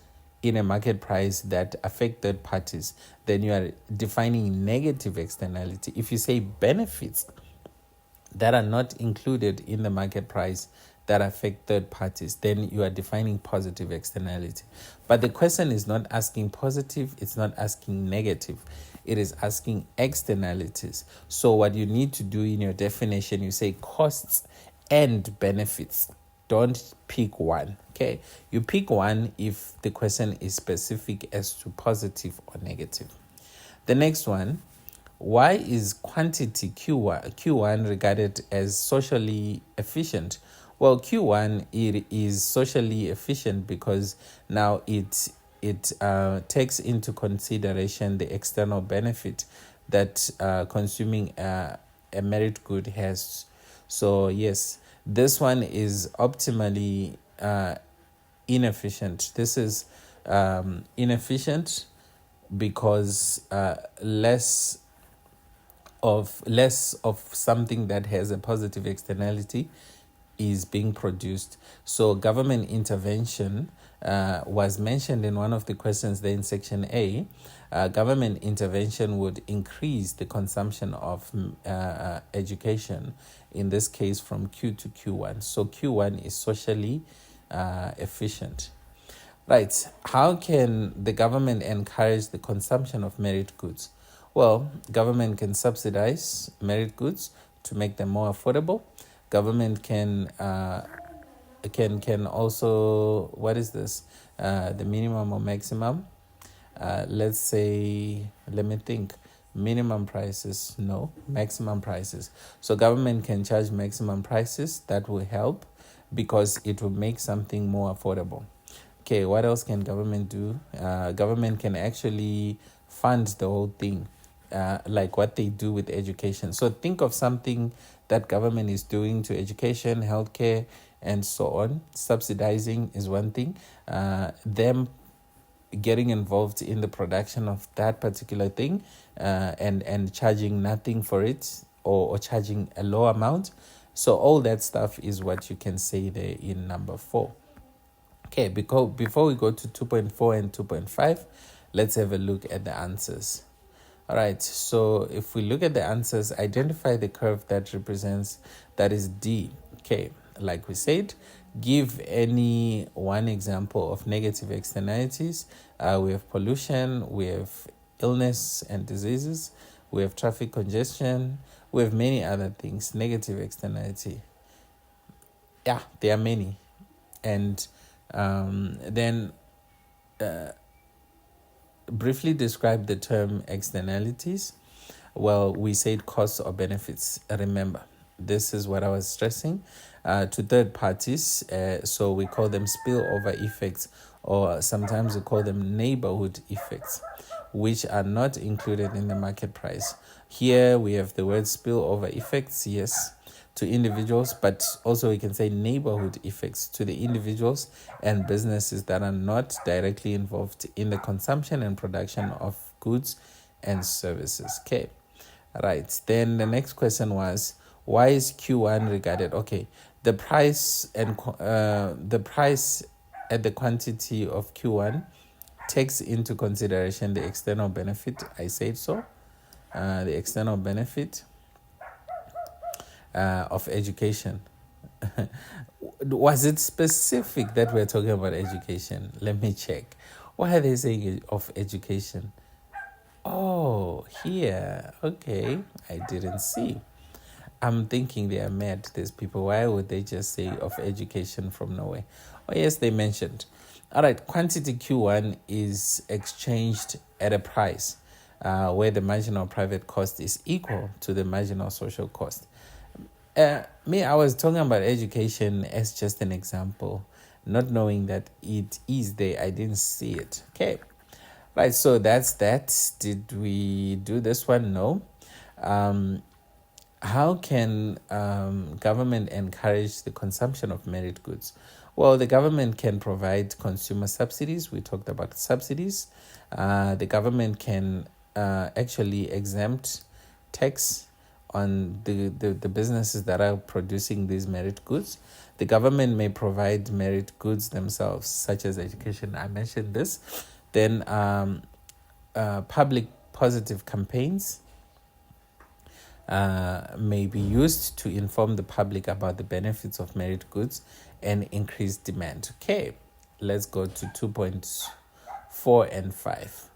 in a market price that affect third parties, then you are defining negative externality. If you say benefits that are not included in the market price that affect third parties, then you are defining positive externality. But the question is not asking positive, it's not asking negative. It is asking externalities. So what you need to do in your definition, you say costs and benefits. Don't pick one, okay? You pick one if the question is specific as to positive or negative. The next one, why is quantity Q1 regarded as socially efficient? Well, Q1 it is socially efficient because now it takes into consideration the external benefit that consuming a merit good has. So yes, this one is optimally inefficient. This is inefficient because less of something that has a positive externality is being produced. So government intervention was mentioned in one of the questions there in section A. Government intervention would increase the consumption of education, in this case from Q to Q1. So Q1 is socially efficient. Right. How can the government encourage the consumption of merit goods? Well, government can subsidize merit goods to make them more affordable. Government can also, what is this? The minimum or maximum? Let's say, let me think. Minimum prices, no. Maximum prices. So government can charge maximum prices. That will help because it will make something more affordable. Okay, what else can government do? Government can actually fund the whole thing, like what they do with education. So think of something that government is doing to education, healthcare, and so on. Subsidizing is one thing. Them getting involved in the production of that particular thing, and charging nothing for it, or charging a low amount. So all that stuff is what you can say there in number 4. Okay, because before we go to 2.4 and 2.5, let's have a look at the answers. All right, so if we look at the answers, identify the curve that is D. Okay, like we said, give any one example of negative externalities. We have pollution, we have illness and diseases, we have traffic congestion, we have many other things. Negative externality. Yeah, there are many. And then briefly describe the term externalities. Well, we said costs or benefits. Remember, this is what I was stressing. To third parties, so we call them spillover effects, or sometimes we call them neighborhood effects, which are not included in the market price. Here we have the word spillover effects, yes, to individuals, but also we can say neighborhood effects to the individuals and businesses that are not directly involved in the consumption and production of goods and services. Okay, right. Then the next question was, why is Q1 regarded? Okay, the price and the price at the quantity of Q1 takes into consideration the external benefit. I said so. The external benefit of education. Was it specific that we're talking about education? Let me check. Why are they saying of education? Oh, here. Okay, I didn't see. I'm thinking they are mad, these people. Why would they just say of education from nowhere? Oh, yes, they mentioned. All right, quantity Q1 is exchanged at a price where the marginal private cost is equal to the marginal social cost. I was talking about education as just an example, not knowing that it is there. I didn't see it. Okay. Right, so that's that. Did we do this one? No. How can government encourage the consumption of merit goods? Well, the government can provide consumer subsidies. We talked about subsidies. The government can actually exempt tax on the businesses that are producing these merit goods. The government may provide merit goods themselves, such as education. I mentioned this. Then public positive campaigns may be used to inform the public about the benefits of merit goods and increase demand. Okay, let's go to 2.4 and 5.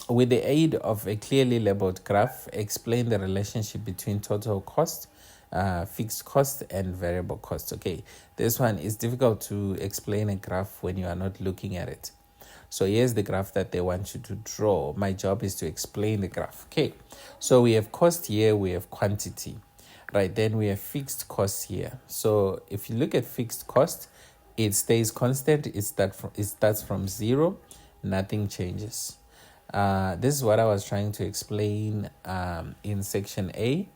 With the aid of a clearly labeled graph, explain the relationship between total cost, fixed cost, and variable cost. Okay, this one is difficult to explain a graph when you are not looking at it. So here's the graph that they want you to draw. My job is to explain the graph. Okay, so we have cost here, we have quantity, right? Then we have fixed cost here. So if you look at fixed cost, it stays constant. It starts from 0, nothing changes. This is what I was trying to explain in section A.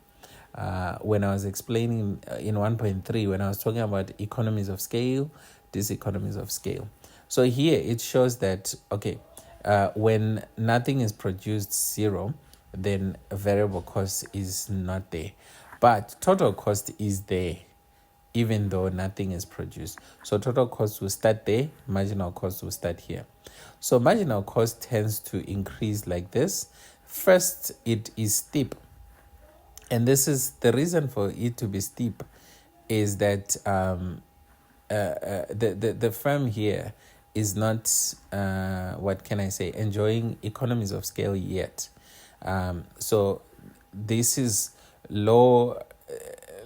When I was explaining in 1.3, when I was talking about economies of scale, diseconomies of scale. So here it shows that, okay, when nothing is produced 0, then variable cost is not there. But total cost is there, even though nothing is produced. So total cost will start there, marginal cost will start here. So marginal cost tends to increase like this. First, it is steep. And this is the reason for it to be steep, is that the firm here is not, what can I say, enjoying economies of scale yet. So this is low,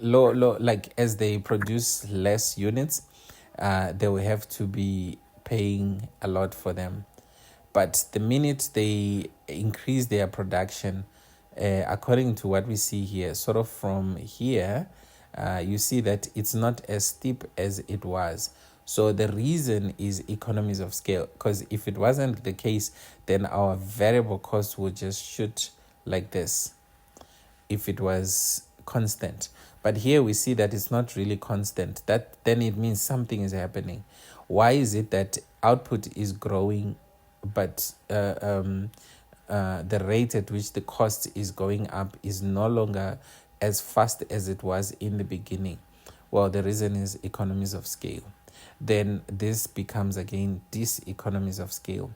like as they produce less units, they will have to be paying a lot for them. But the minute they increase their production, according to what we see here, sort of from here, you see that it's not as steep as it was. So the reason is economies of scale, because if it wasn't the case, then our variable cost would just shoot like this if it was constant. But here we see that it's not really constant. That then it means something is happening. Why is it that output is growing, but the rate at which the cost is going up is no longer as fast as it was in the beginning? Well, the reason is economies of scale. Then this becomes again diseconomies of scale.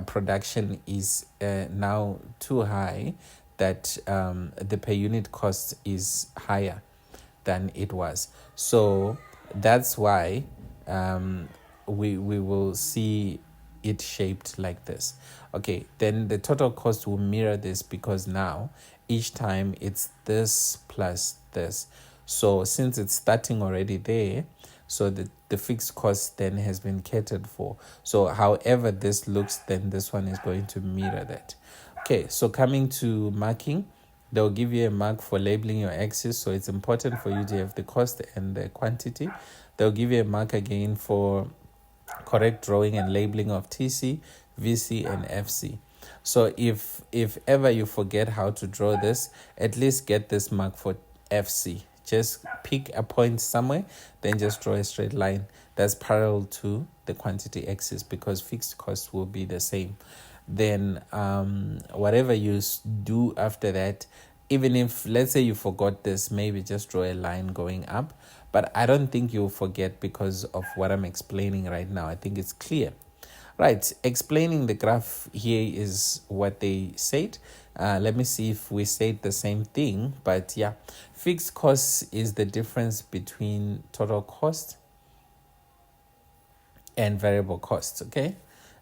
Production is now too high that the per unit cost is higher than it was. So that's why we will see it shaped like this. Okay, then the total cost will mirror this, because now each time it's this plus this. So since it's starting already there, so the fixed cost then has been catered for. So however this looks, then this one is going to mirror that. Okay, so coming to marking, they'll give you a mark for labeling your axis. So it's important for you to have the cost and the quantity. They'll give you a mark again for correct drawing and labeling of TC, VC, and FC. So if ever you forget how to draw this, at least get this mark for FC. Just pick a point somewhere, then just draw a straight line that's parallel to the quantity axis, because fixed cost will be the same. Then whatever you do after that, even if, let's say you forgot this, maybe just draw a line going up. But I don't think you'll forget because of what I'm explaining right now. I think it's clear. Right, explaining the graph here is what they said. Let me see if we said the same thing. But yeah, fixed costs is the difference between total cost and variable costs, okay?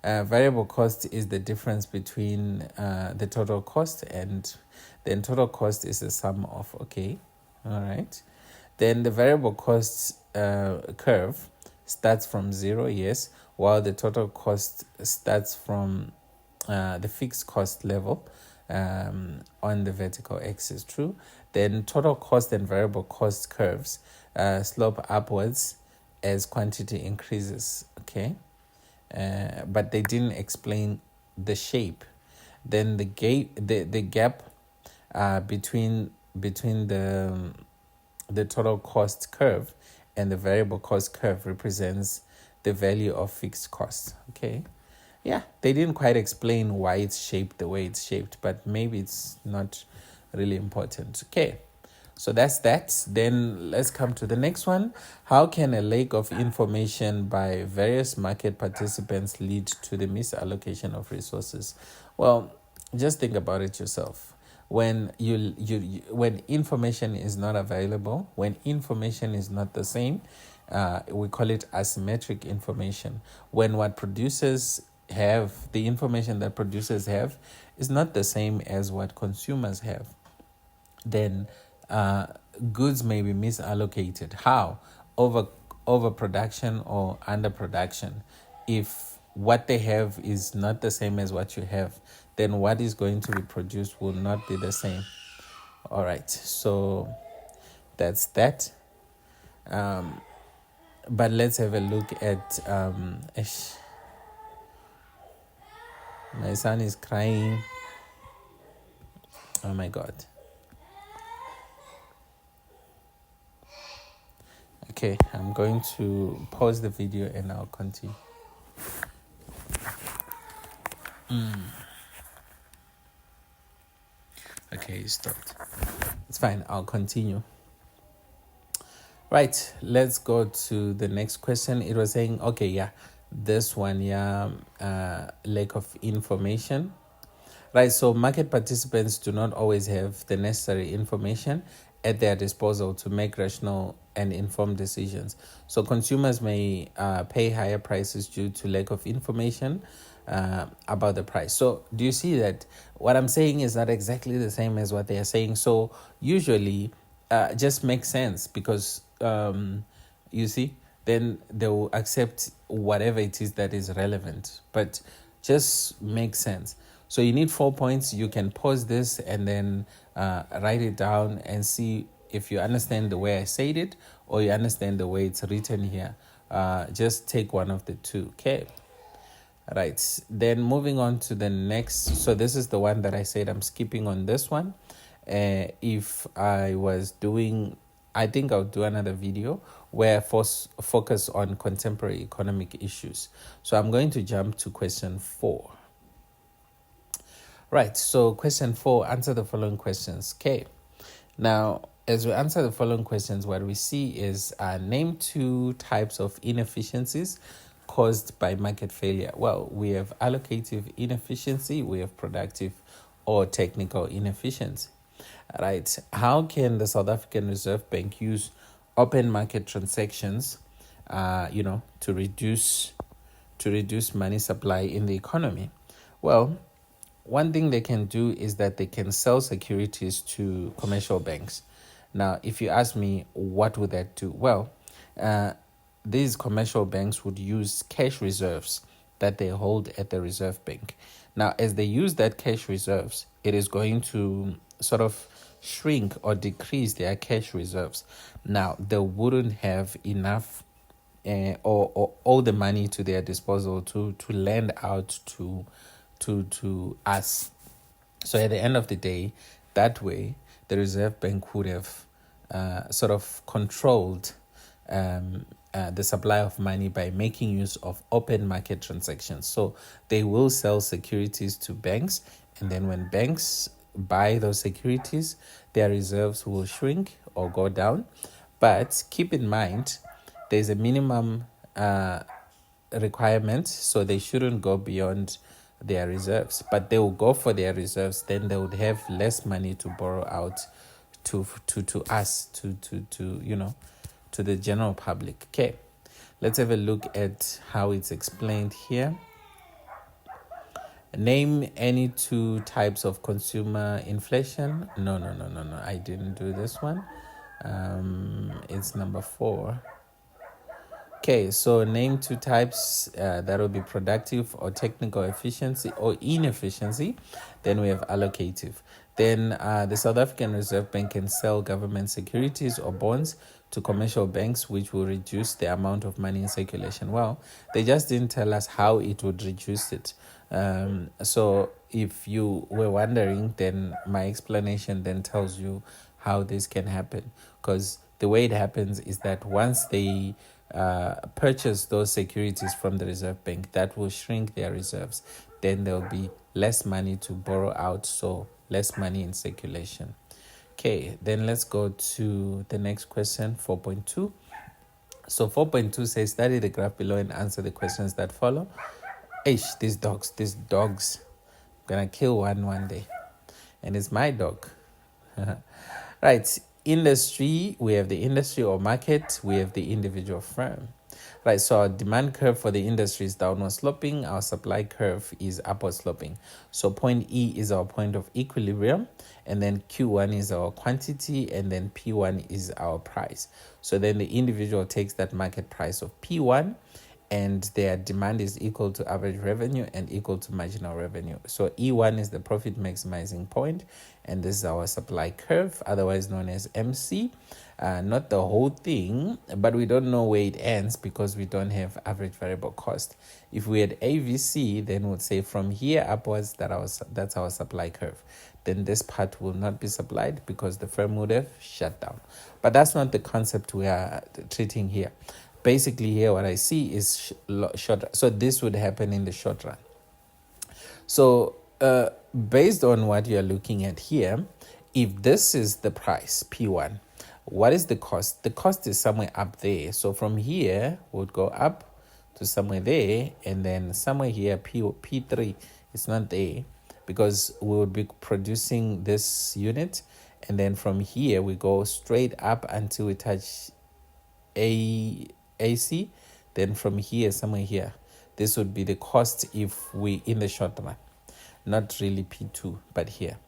Variable cost is the difference between the total cost, and then total cost is the sum of, okay, all right. Then the variable cost curve starts from 0, yes, while the total cost starts from the fixed cost level on the vertical axis, true. Then total cost and variable cost curves slope upwards as quantity increases, okay. But they didn't explain the shape. Then the gap between the total cost curve and the variable cost curve represents the value of fixed cost. Okay, yeah, they didn't quite explain why it's shaped the way it's shaped, but maybe it's not really important. Okay, so that's that. Then let's come to the next one. How can a lack of information by various market participants lead to the misallocation of resources? Well, just think about it yourself. When when information is not available, when information is not the same, we call it asymmetric information. When what producers have, the information that producers have, is not the same as what consumers have, then goods may be misallocated. How? Overproduction or underproduction. If what they have is not the same as what you have, then what is going to be produced will not be the same. All right, so that's that. But let's have a look at my son is crying. Oh my God. Okay, I'm going to pause the video and I'll continue. Okay, stopped. It's fine, I'll continue. Right, let's go to the next question. It was saying, okay, yeah, this one, yeah, lack of information. Right, so market participants do not always have the necessary information at their disposal to make rational and informed decisions. So consumers may pay higher prices due to lack of information about the price. So do you see that what I'm saying is not exactly the same as what they are saying? So usually just makes sense, because you see then they will accept whatever it is that is relevant. But just make sense. So you need 4 points. You can pause this and then write it down and see if you understand the way I said it or you understand the way it's written here. Just take one of the two. Okay. Right. Then moving on to the next. So this is the one that I said I'm skipping on this one. If I was doing, I think I'll do another video where I focus on contemporary economic issues. So I'm going to jump to question 4. Right. So question 4, answer the following questions. Okay. Now, as we answer the following questions, what we see is name 2 types of inefficiencies caused by market failure. Well, we have allocative inefficiency, we have productive or technical inefficiency. Right. How can the South African Reserve Bank use open market transactions, to reduce money supply in the economy? Well, one thing they can do is that they can sell securities to commercial banks. Now, if you ask me, what would that do? Well, these commercial banks would use cash reserves that they hold at the Reserve Bank. Now, as they use that cash reserves, it is going to sort of shrink or decrease their cash reserves. Now, they wouldn't have enough or all the money to their disposal to lend out to us. So at the end of the day, that way, the Reserve Bank would have sort of controlled the supply of money by making use of open market transactions. So they will sell securities to banks, and then when banks buy those securities, their reserves will shrink or go down. But keep in mind, there's a minimum requirement, so they shouldn't go beyond their reserves, but they will go for their reserves. Then they would have less money to borrow out to us, to the general public. Okay, let's have a look at how it's explained here. Name any 2 types of consumer inflation. No, I didn't do this one. It's number 4. Okay, so name 2 types. That will be productive or technical efficiency or inefficiency. Then we have allocative. Then the South African Reserve Bank can sell government securities or bonds to commercial banks, which will reduce the amount of money in circulation. Well, they just didn't tell us how it would reduce it. So if you were wondering, then my explanation then tells you how this can happen. Because the way it happens is that once they purchase those securities from the Reserve Bank, that will shrink their reserves. Then there will be less money to borrow out, so less money in circulation. Okay, then let's go to the next question, 4.2. So 4.2 says, study the graph below and answer the questions that follow. These dogs. I'm gonna kill one day. And it's my dog. Right. Industry, we have the industry or market, we have the individual firm. Right, so our demand curve for the industry is downward sloping, our supply curve is upward sloping. So point E is our point of equilibrium, and then Q1 is our quantity, and then P1 is our price. So then the individual takes that market price of P1, and their demand is equal to average revenue and equal to marginal revenue. So E1 is the profit maximizing point, and this is our supply curve, otherwise known as MC. Not the whole thing, but we don't know where it ends because we don't have average variable cost. If we had AVC, then we'd say from here upwards, that's our supply curve. Then this part will not be supplied because the firm would have shut down. But that's not the concept we are treating here. Basically here what I see is short. So this would happen in the short run. So based on what you're looking at here, if this is the price, P1, what is the cost? The cost is somewhere up there. So from here, we'll go up to somewhere there, and then somewhere here, P3, it's not there because we would be producing this unit. And then from here, we go straight up until we touch AC. Then from here, somewhere here, this would be the cost if we in the short run. Not really P2, but here.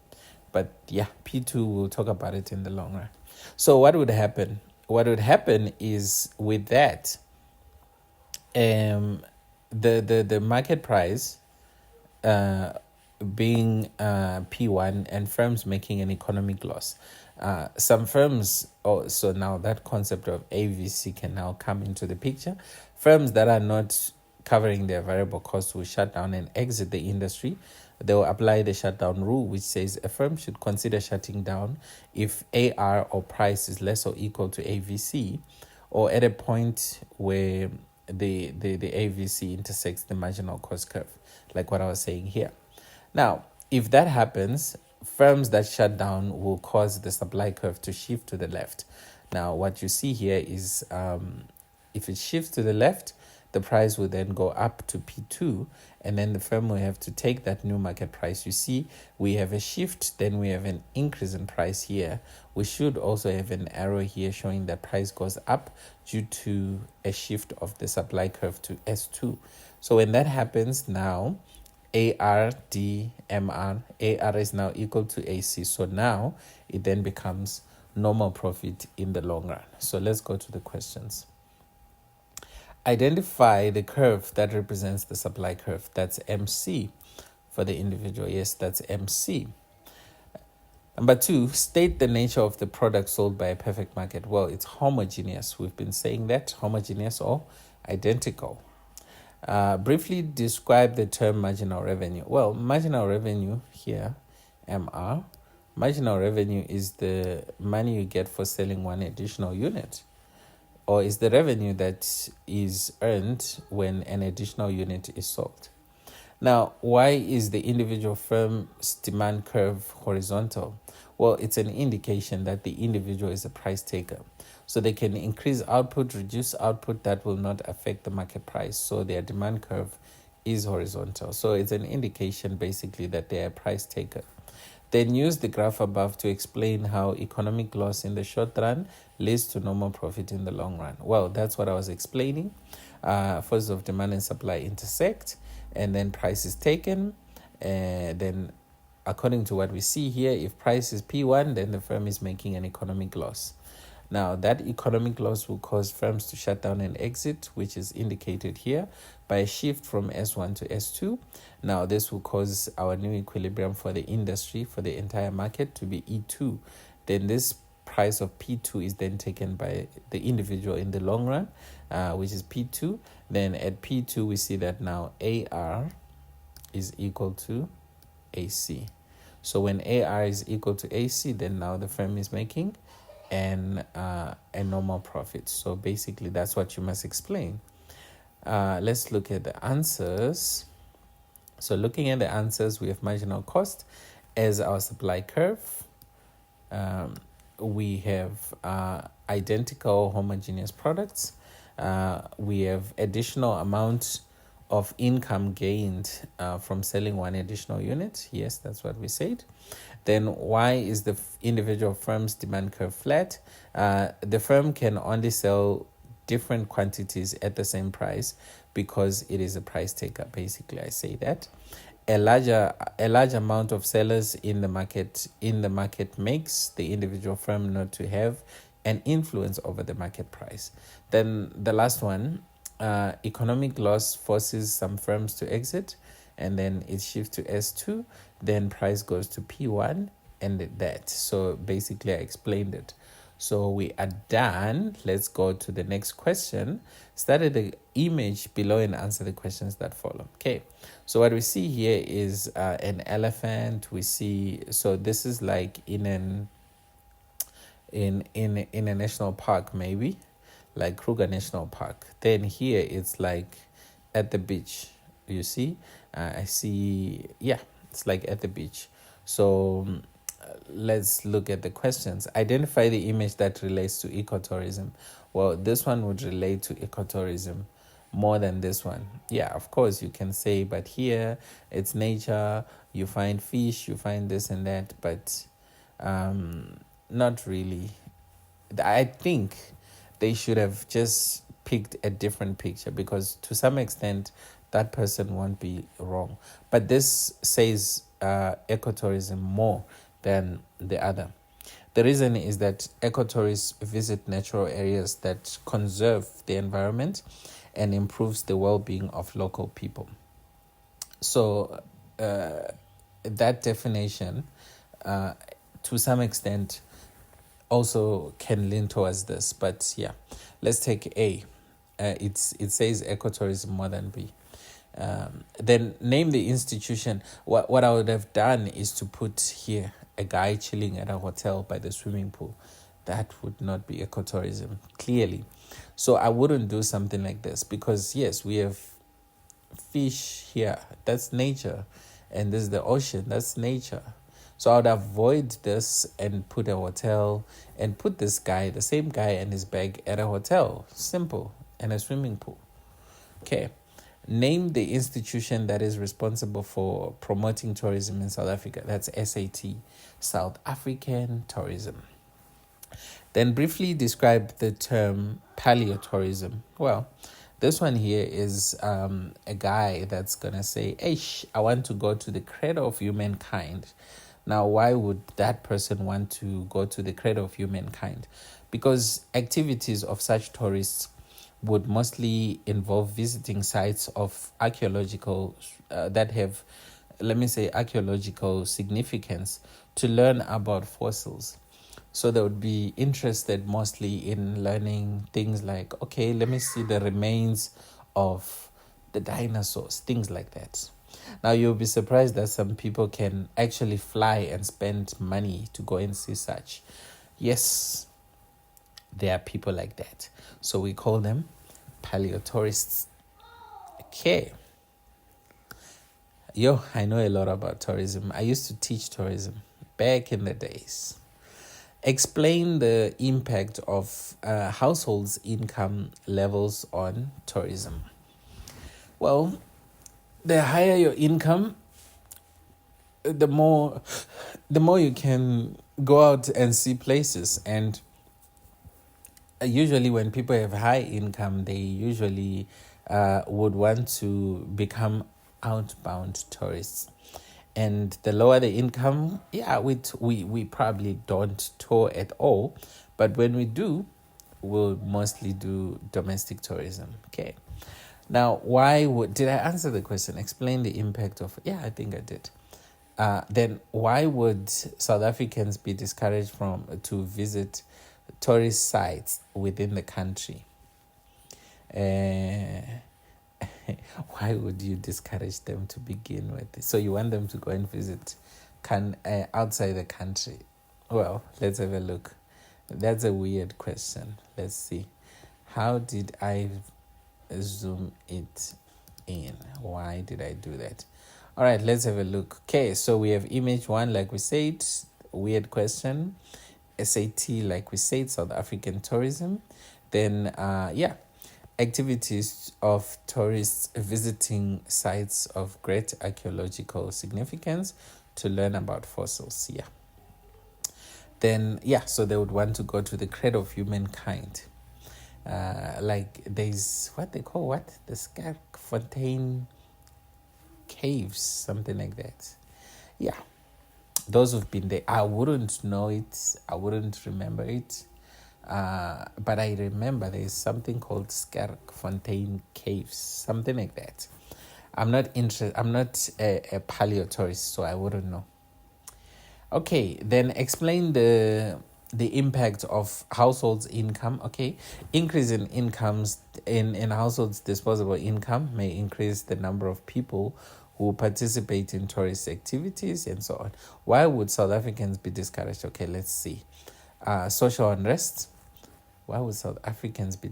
But yeah, P2, we'll talk about it in the long run. So what would happen? What would happen is with that, the market price being P1 and firms making an economic loss. Some firms, so now that concept of AVC can now come into the picture. Firms that are not covering their variable costs will shut down and exit the industry. They will apply the shutdown rule, which says a firm should consider shutting down if AR or price is less or equal to AVC, or at a point where the AVC intersects the marginal cost curve, like what I was saying here. Now, if that happens, firms that shut down will cause the supply curve to shift to the left. Now, what you see here is if it shifts to the left, the price will then go up to P2, and then the firm will have to take that new market price. You see, we have a shift, then we have an increase in price here. We should also have an arrow here showing that price goes up due to a shift of the supply curve to S2. So when that happens now, AR is now equal to AC. So now it then becomes normal profit in the long run. So let's go to the questions. Identify the curve that represents the supply curve. That's MC for the individual. Yes, that's MC. Number 2, state the nature of the product sold by a perfect market. Well, it's homogeneous. We've been saying that, homogeneous or identical. Briefly describe the term marginal revenue. Well, marginal revenue here, MR, marginal revenue is the money you get for selling one additional unit, or is the revenue that is earned when an additional unit is sold. Now, why is the individual firm's demand curve horizontal? Well, it's an indication that the individual is a price taker. So they can increase output, reduce output, that will not affect the market price. So their demand curve is horizontal. So it's an indication basically that they are a price taker. Then use the graph above to explain how economic loss in the short run leads to normal profit in the long run. Well, that's what I was explaining. Forces of demand and supply intersect, and then price is taken. Then according to what we see here, if price is P1, then the firm is making an economic loss. Now, that economic loss will cause firms to shut down and exit, which is indicated here by a shift from S1 to S2. Now, this will cause our new equilibrium for the industry, for the entire market, to be E2. Then this price of P2 is then taken by the individual in the long run, which is P2. Then at P2, we see that now AR is equal to AC. So when AR is equal to AC, then now the firm is making and a normal profit. So basically that's what you must explain. Let's look at the answers. So looking at the answers, we have marginal cost as our supply curve. We have identical homogeneous products. We have additional amount of income gained from selling one additional unit. Yes, that's what we said. Then why is the individual firm's demand curve flat? The firm can only sell different quantities at the same price because it is a price taker. Basically, I say that. A large amount of sellers in the market makes the individual firm not to have an influence over the market price. Then the last one, economic loss forces some firms to exit, and then it shifts to S2, then price goes to P1 and that. So basically I explained it. So we are done. Let's go to the next question. Start at the image below and answer the questions that follow. Okay, so what we see here is an elephant. We see, so this is like in a national park, maybe like Kruger National Park. Then here it's like at the beach. You see, I see, yeah, it's like at the beach. So let's look at the questions. Identify the image that relates to ecotourism. Well, this one would relate to ecotourism more than this one. Yeah, of course you can say, but here it's nature, you find fish, you find this and that, but not really. I think they should have just picked a different picture, because to some extent that person won't be wrong. But this says ecotourism more than the other. The reason is that ecotourists visit natural areas that conserve the environment and improves the well-being of local people. So that definition, to some extent, also can lean towards this. But yeah, let's take A. It says ecotourism more than B. Then name the institution. What I would have done is to put here a guy chilling at a hotel by the swimming pool. That would not be ecotourism, clearly. So I wouldn't do something like this because, yes, we have fish here. That's nature. And this is the ocean. That's nature. So I would avoid this and put a hotel and put this guy, the same guy and his bag at a hotel. Simple. And a swimming pool. Okay. Name the institution that is responsible for promoting tourism in South Africa. That's SAT, South African Tourism. Then briefly describe the term paleotourism. Well, this one here is a guy that's going to say, I want to go to the cradle of humankind. Now, why would that person want to go to the cradle of humankind? Because activities of such tourists would mostly involve visiting sites of archaeological that have, archaeological significance to learn about fossils. So they would be interested mostly in learning things like, okay, let me see the remains of the dinosaurs, things like that. Now, you'll be surprised that some people can actually fly and spend money to go and see such. Yes, there are people like that. So we call them paleotourists. Okay. I know a lot about tourism. I used to teach tourism back in the days. Explain the impact of households' income levels on tourism. Well, the higher your income, the more you can go out and see places. And usually when people have high income, they usually would want to become outbound tourists. And the lower the income, we probably don't tour at all. But when we do, we'll mostly do domestic tourism. Okay. Now, did I answer the question? Explain the impact of, I think I did. Then why would South Africans be discouraged to visit tourist sites within the country? Why would you discourage them to begin with? So you want them to go and visit outside the country? Well, let's have a look. That's a weird question. Let's see. How did I zoom it in? Why did I do that? All right, let's have a look. Okay, so we have image 1, like we said, weird question. SAT, like we said, South African tourism. Then, activities of tourists visiting sites of great archaeological significance to learn about fossils. Yeah. Then, so they would want to go to the cradle of humankind. Like there's the Skerkfontein caves, something like that. Yeah. Those who've been there, I wouldn't know it. I wouldn't remember it. But I remember there's something called Skerkfontein caves, something like that. I'm not a paleotourist, so I wouldn't know. Okay, then explain the impact of households' income. Okay, increase in incomes in households' disposable income may increase the number of people who participate in tourist activities and so on. Why would South Africans be discouraged? Okay, let's see. Social unrest. Why would South Africans be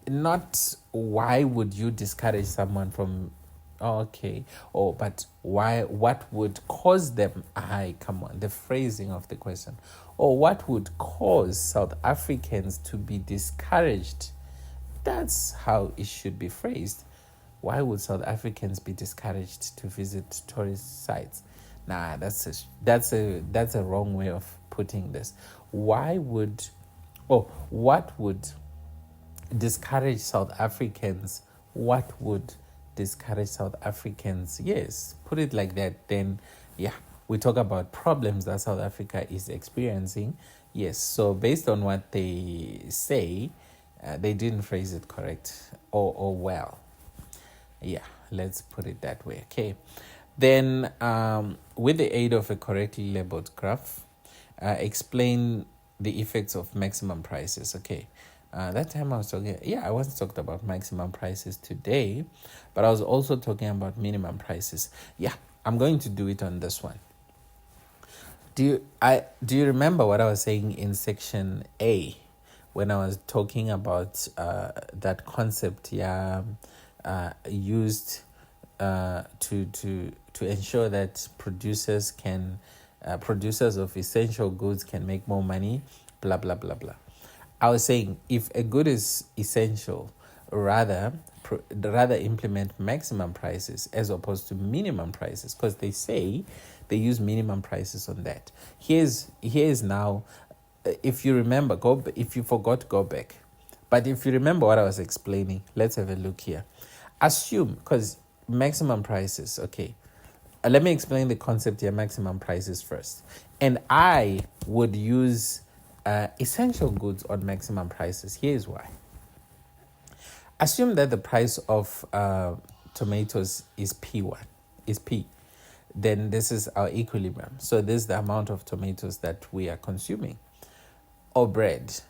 not why would you discourage someone from but why, what would cause them, come on, the phrasing of the question, or what would cause South Africans to be discouraged? That's how it should be phrased. Why would South Africans be discouraged to visit tourist sites? Nah, that's a wrong way of putting this. What would discourage South Africans? What would discourage South Africans? Yes, put it like that. Then, we talk about problems that South Africa is experiencing. Yes, so based on what they say, They didn't phrase it correct or well. Yeah, let's put it that way. Okay. Then, with the aid of a correctly labeled graph, explain the effects of maximum prices. Okay. That time I was talking, I wasn't talking about maximum prices today, but I was also talking about minimum prices. Yeah, I'm going to do it on this one. Do you remember what I was saying in section A when I was talking about that concept? Used to ensure that producers of essential goods can make more money. Blah blah blah blah. I was saying if a good is essential, rather implement maximum prices as opposed to minimum prices, because they say they use minimum prices on that. Here's now, if you remember, if you forgot, go back. But if you remember what I was explaining, let's have a look here. Assume, because maximum prices, okay. Let me explain the concept here, maximum prices first. And I would use essential goods on maximum prices. Here's why. Assume that the price of tomatoes is P1, is P. Then this is our equilibrium. So this is the amount of tomatoes that we are consuming. Or bread.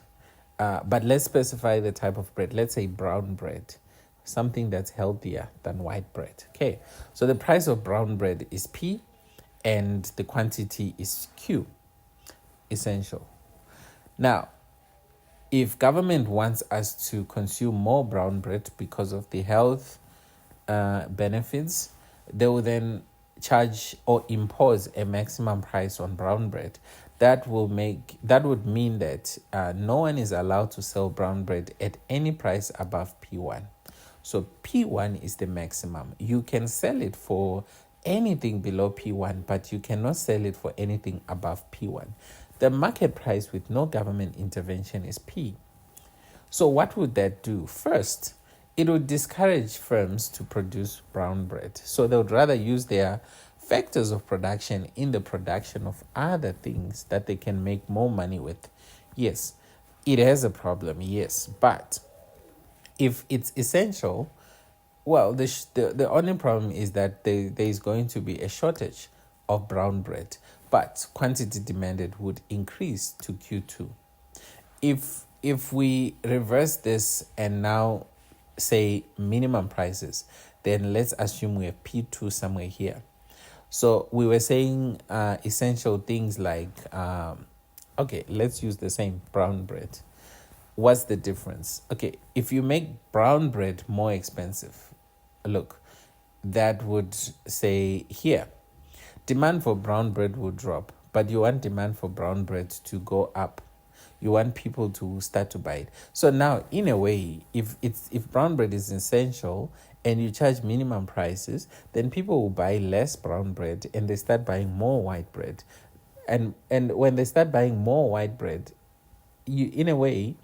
But let's specify the type of bread. Let's say brown bread. Something that's healthier than white bread. Okay, so the price of brown bread is P and the quantity is Q, essential. Now, if government wants us to consume more brown bread because of the health benefits, they will then charge or impose a maximum price on brown bread. That would mean that no one is allowed to sell brown bread at any price above P1. So P1 is the maximum. You can sell it for anything below P1, but you cannot sell it for anything above P1. The market price with no government intervention is P. So what would that do? First, it would discourage firms to produce brown bread. So they would rather use their factors of production in the production of other things that they can make more money with. Yes, it has a problem, yes, but if it's essential, well, the only problem is that there is going to be a shortage of brown bread, but quantity demanded would increase to Q2. If we reverse this and now say minimum prices, then let's assume we have P2 somewhere here. So we were saying essential things like, okay, let's use the same brown bread. What's the difference? Okay, if you make brown bread more expensive, look, that would say here, demand for brown bread will drop, but you want demand for brown bread to go up. You want people to start to buy it. So now, in a way, if brown bread is essential and you charge minimum prices, then people will buy less brown bread and they start buying more white bread. And when they start buying more white bread, in a way,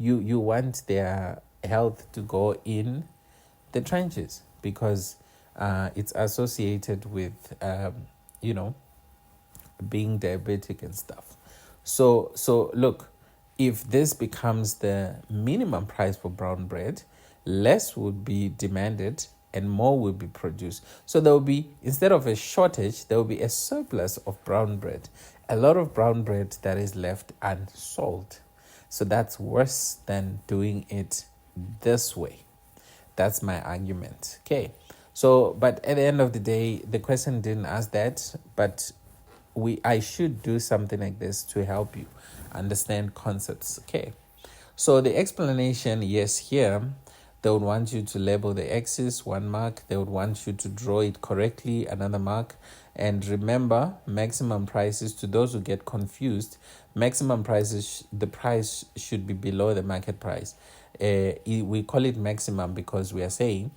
you want their health to go in the trenches because it's associated with, being diabetic and stuff. So look, if this becomes the minimum price for brown bread, less would be demanded and more will be produced. So there will be, instead of a shortage, there will be a surplus of brown bread. A lot of brown bread that is left unsold. So that's worse than doing it this way. That's my argument. Okay. So, but at the end of the day, the question didn't ask that, but I should do something like this to help you understand concepts. Okay. So the explanation, yes, here, they would want you to label the axis, 1 mark. They would want you to draw it correctly, another mark. And remember, maximum prices, to those who get confused, maximum prices, the price should be below the market price. We call it maximum because we are saying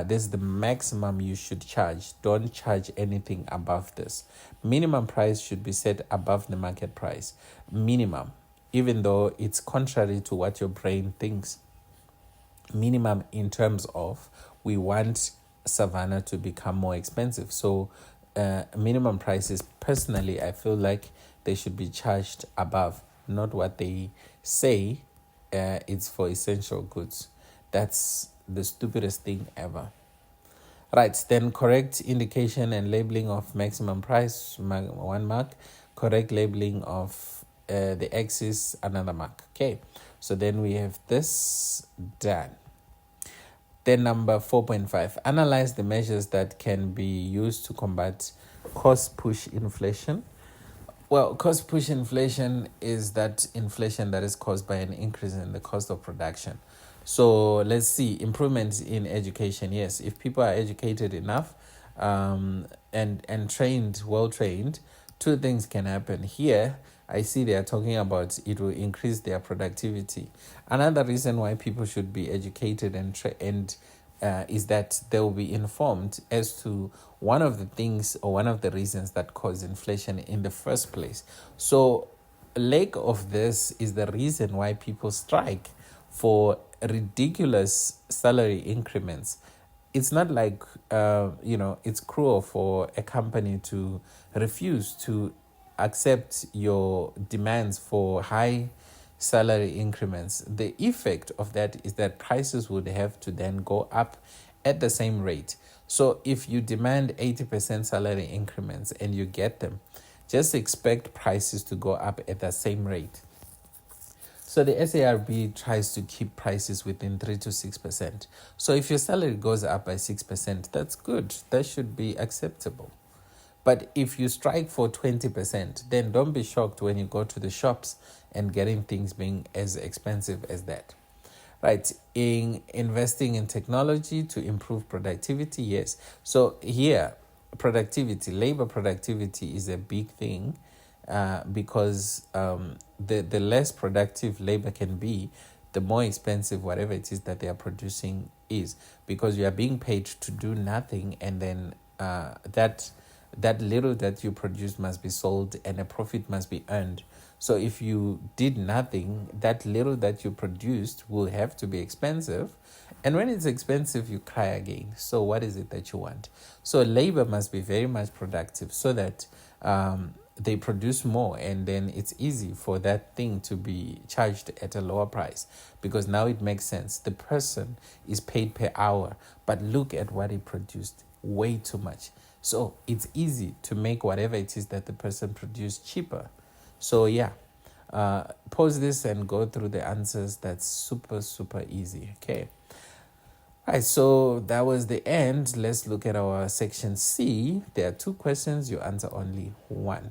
this is the maximum you should charge. Don't charge anything above this. Minimum price should be set above the market price. Minimum, even though it's contrary to what your brain thinks. Minimum in terms of we want Savannah to become more expensive. So minimum prices, personally, I feel like they should be charged above, not what they say it's for essential goods. That's the stupidest thing ever. Right, then correct indication and labeling of maximum price, 1 mark. Correct labeling of the axis, another mark. Okay, so then we have this done. Then number 4.5, analyze the measures that can be used to combat cost push inflation. Well, cost push inflation is that inflation that is caused by an increase in the cost of production. So let's see, improvements in education. Yes, if people are educated enough and trained, well trained, two things can happen. Here, I see they are talking about it will increase their productivity. Another reason why people should be educated and is that they will be informed as to one of the things or one of the reasons that cause inflation in the first place. So lack of this is the reason why people strike for ridiculous salary increments. It's not like it's cruel for a company to refuse to accept your demands for high salary increments. The effect of that is that prices would have to then go up at the same rate. So if you demand 80% salary increments and you get them, just expect prices to go up at the same rate. So the SARB tries to keep prices within 3 to 6%. So if your salary goes up by 6%, that's good. That should be acceptable. But if you strike for 20%, then don't be shocked when you go to the shops and getting things being as expensive as that. Right, in investing in technology to improve productivity, yes. So here, labor productivity is a big thing because the less productive labor can be, the more expensive whatever it is that they are producing is, because you are being paid to do nothing, and then that little that you produce must be sold and a profit must be earned. So if you did nothing, that little that you produced will have to be expensive. And when it's expensive, you cry again. So what is it that you want? So labor must be very much productive so that they produce more, and then it's easy for that thing to be charged at a lower price, because now it makes sense. The person is paid per hour, but look at what he produced, way too much. So it's easy to make whatever it is that the person produced cheaper. So yeah, pause this and go through the answers. That's super, super easy. Okay. All right, so that was the end. Let's look at our section C. There are 2 questions. You answer only one.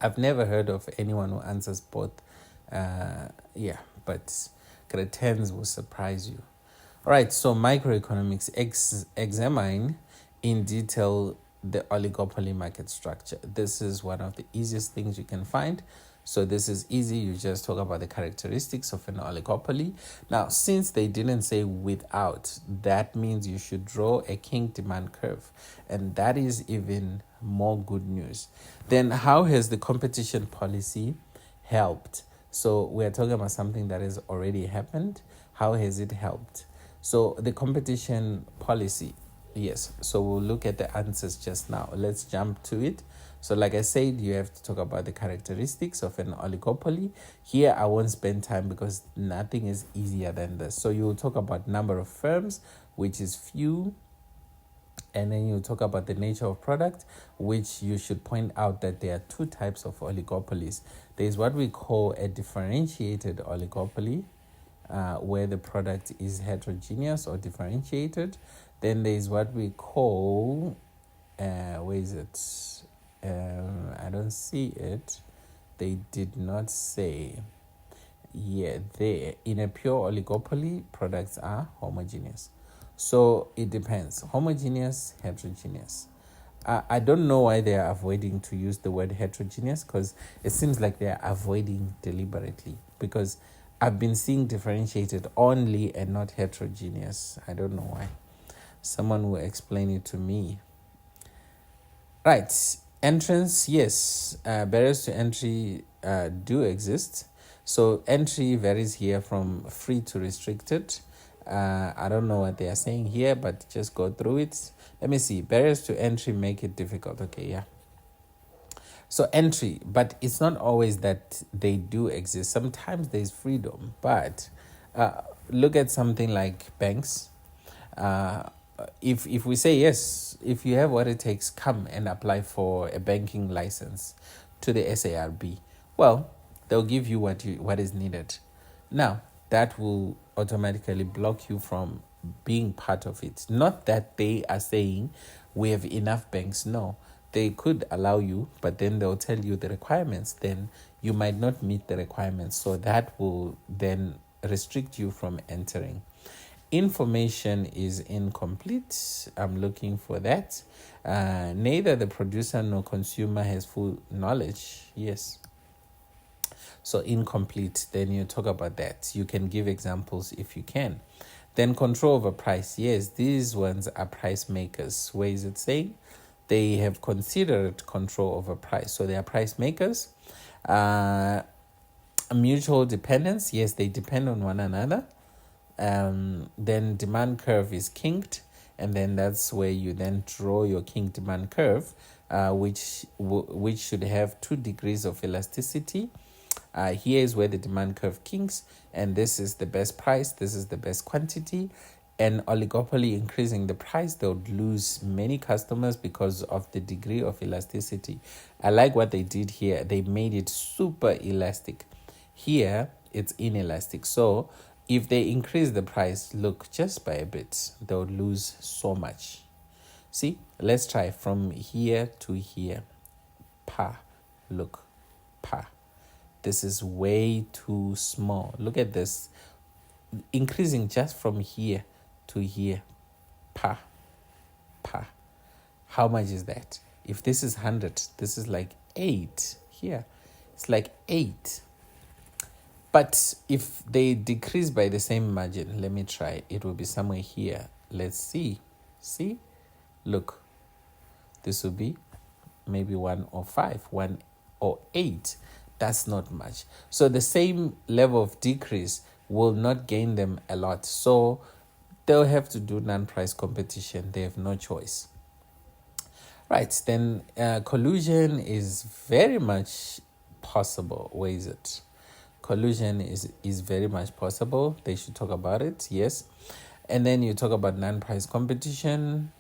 I've never heard of anyone who answers both. But grade 10s will surprise you. All right, so microeconomics, examine in detail the oligopoly market structure. This is one of the easiest things you can find. So this is easy. You just talk about the characteristics of an oligopoly. Now, since they didn't say without, that means you should draw a king demand curve. And that is even more good news. Then how has the competition policy helped? So we're talking about something that has already happened. How has it helped? So the competition policy, yes. So we'll look at the answers just now. Let's jump to it. So like I said, you have to talk about the characteristics of an oligopoly. Here, I won't spend time because nothing is easier than this. So you'll talk about number of firms, which is few. And then you'll talk about the nature of product, which you should point out that there are 2 types of oligopolies. There's what we call a differentiated oligopoly, where the product is heterogeneous or differentiated. Then there's what we call, where is it? I don't see it. They did not say. Yeah, in a pure oligopoly, products are homogeneous. So it depends. Homogeneous, heterogeneous. I don't know why they are avoiding to use the word heterogeneous, because it seems like they are avoiding deliberately, because I've been seeing differentiated only and not heterogeneous. I don't know why. Someone will explain it to me. Right. Entrance, yes. Barriers to entry do exist. So entry varies here from free to restricted. I don't know what they are saying here, but just go through it. Let me see. Barriers to entry make it difficult. Okay, yeah. So entry, but it's not always that they do exist. Sometimes there's freedom, but look at something like banks. Uh, if we say yes, if you have what it takes, come and apply for a banking license to the SARB. Well, they'll give you what is needed. Now that will automatically block you from being part of it. Not that they are saying we have enough banks. No, they could allow you, but then they'll tell you the requirements. Then you might not meet the requirements, so that will then restrict you from entering. Information is incomplete. I'm looking for that. Neither the producer nor consumer has full knowledge. Yes. So incomplete, then you talk about that. You can give examples if you can. Then control over price. Yes, these ones are price makers. Where is it saying? They have considered control over price. So they are price makers. Mutual dependence. Yes, they depend on one another. Then demand curve is kinked, and then that's where you then draw your kink demand curve, which should have 2 degrees of elasticity. Here is where the demand curve kinks, and this is the best price, this is the best quantity. And oligopoly increasing the price, they would lose many customers because of the degree of elasticity. I like what they did here. They made it super elastic. Here, it's inelastic. So if they increase the price, look, just by a bit, they would lose so much. See, let's try from here to here. Pa, look, pa. This is way too small. Look at this. Increasing just from here to here. Pa. How much is that? If this is 100, this is like 8 here. It's like 8. But if they decrease by the same margin, let me try. It will be somewhere here. Let's see. See? Look. This will be maybe 1 or 5, 1 or 8. That's not much. So the same level of decrease will not gain them a lot. So they'll have to do non-price competition. They have no choice. Right, then collusion is very much possible. Where is it? Collusion is very much possible. They should talk about it, yes. And then you talk about non-price competition.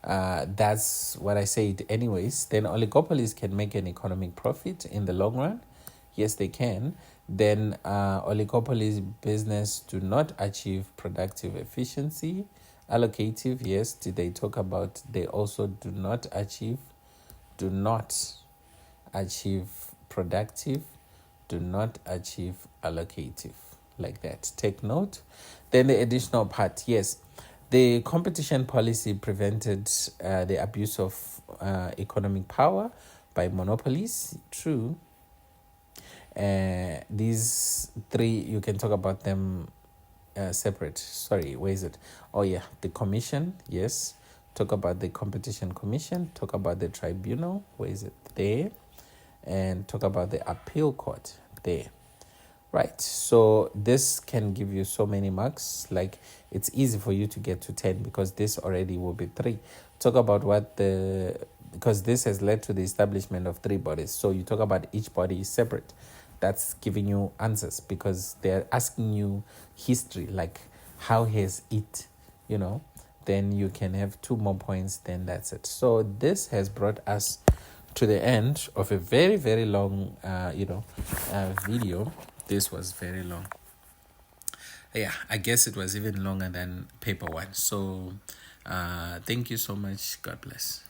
That's what I said anyways. Then oligopolies can make an economic profit in the long run. Yes, they can. Then oligopolies business do not achieve productive efficiency. Allocative, yes. Did they talk about they also do not achieve productive, do not achieve allocative, like that. Take note. Then the additional part, yes. The competition policy prevented the abuse of economic power by monopolies. True. These 3, you can talk about them separate. Sorry, where is it? Oh yeah, the commission, yes. Talk about the competition commission. Talk about the tribunal. Where is it? There. And talk about the appeal court. There. Right, so this can give you so many marks. Like, it's easy for you to get to 10 because this already will be 3. Talk about because this has led to the establishment of 3 bodies. So you talk about each body is separate. That's giving you answers because they're asking you history, like how has it, then you can have 2 more points, then that's it. So this has brought us to the end of a very, very long, video. This was very long. Yeah, I guess it was even longer than paper 1. So thank you so much. God bless.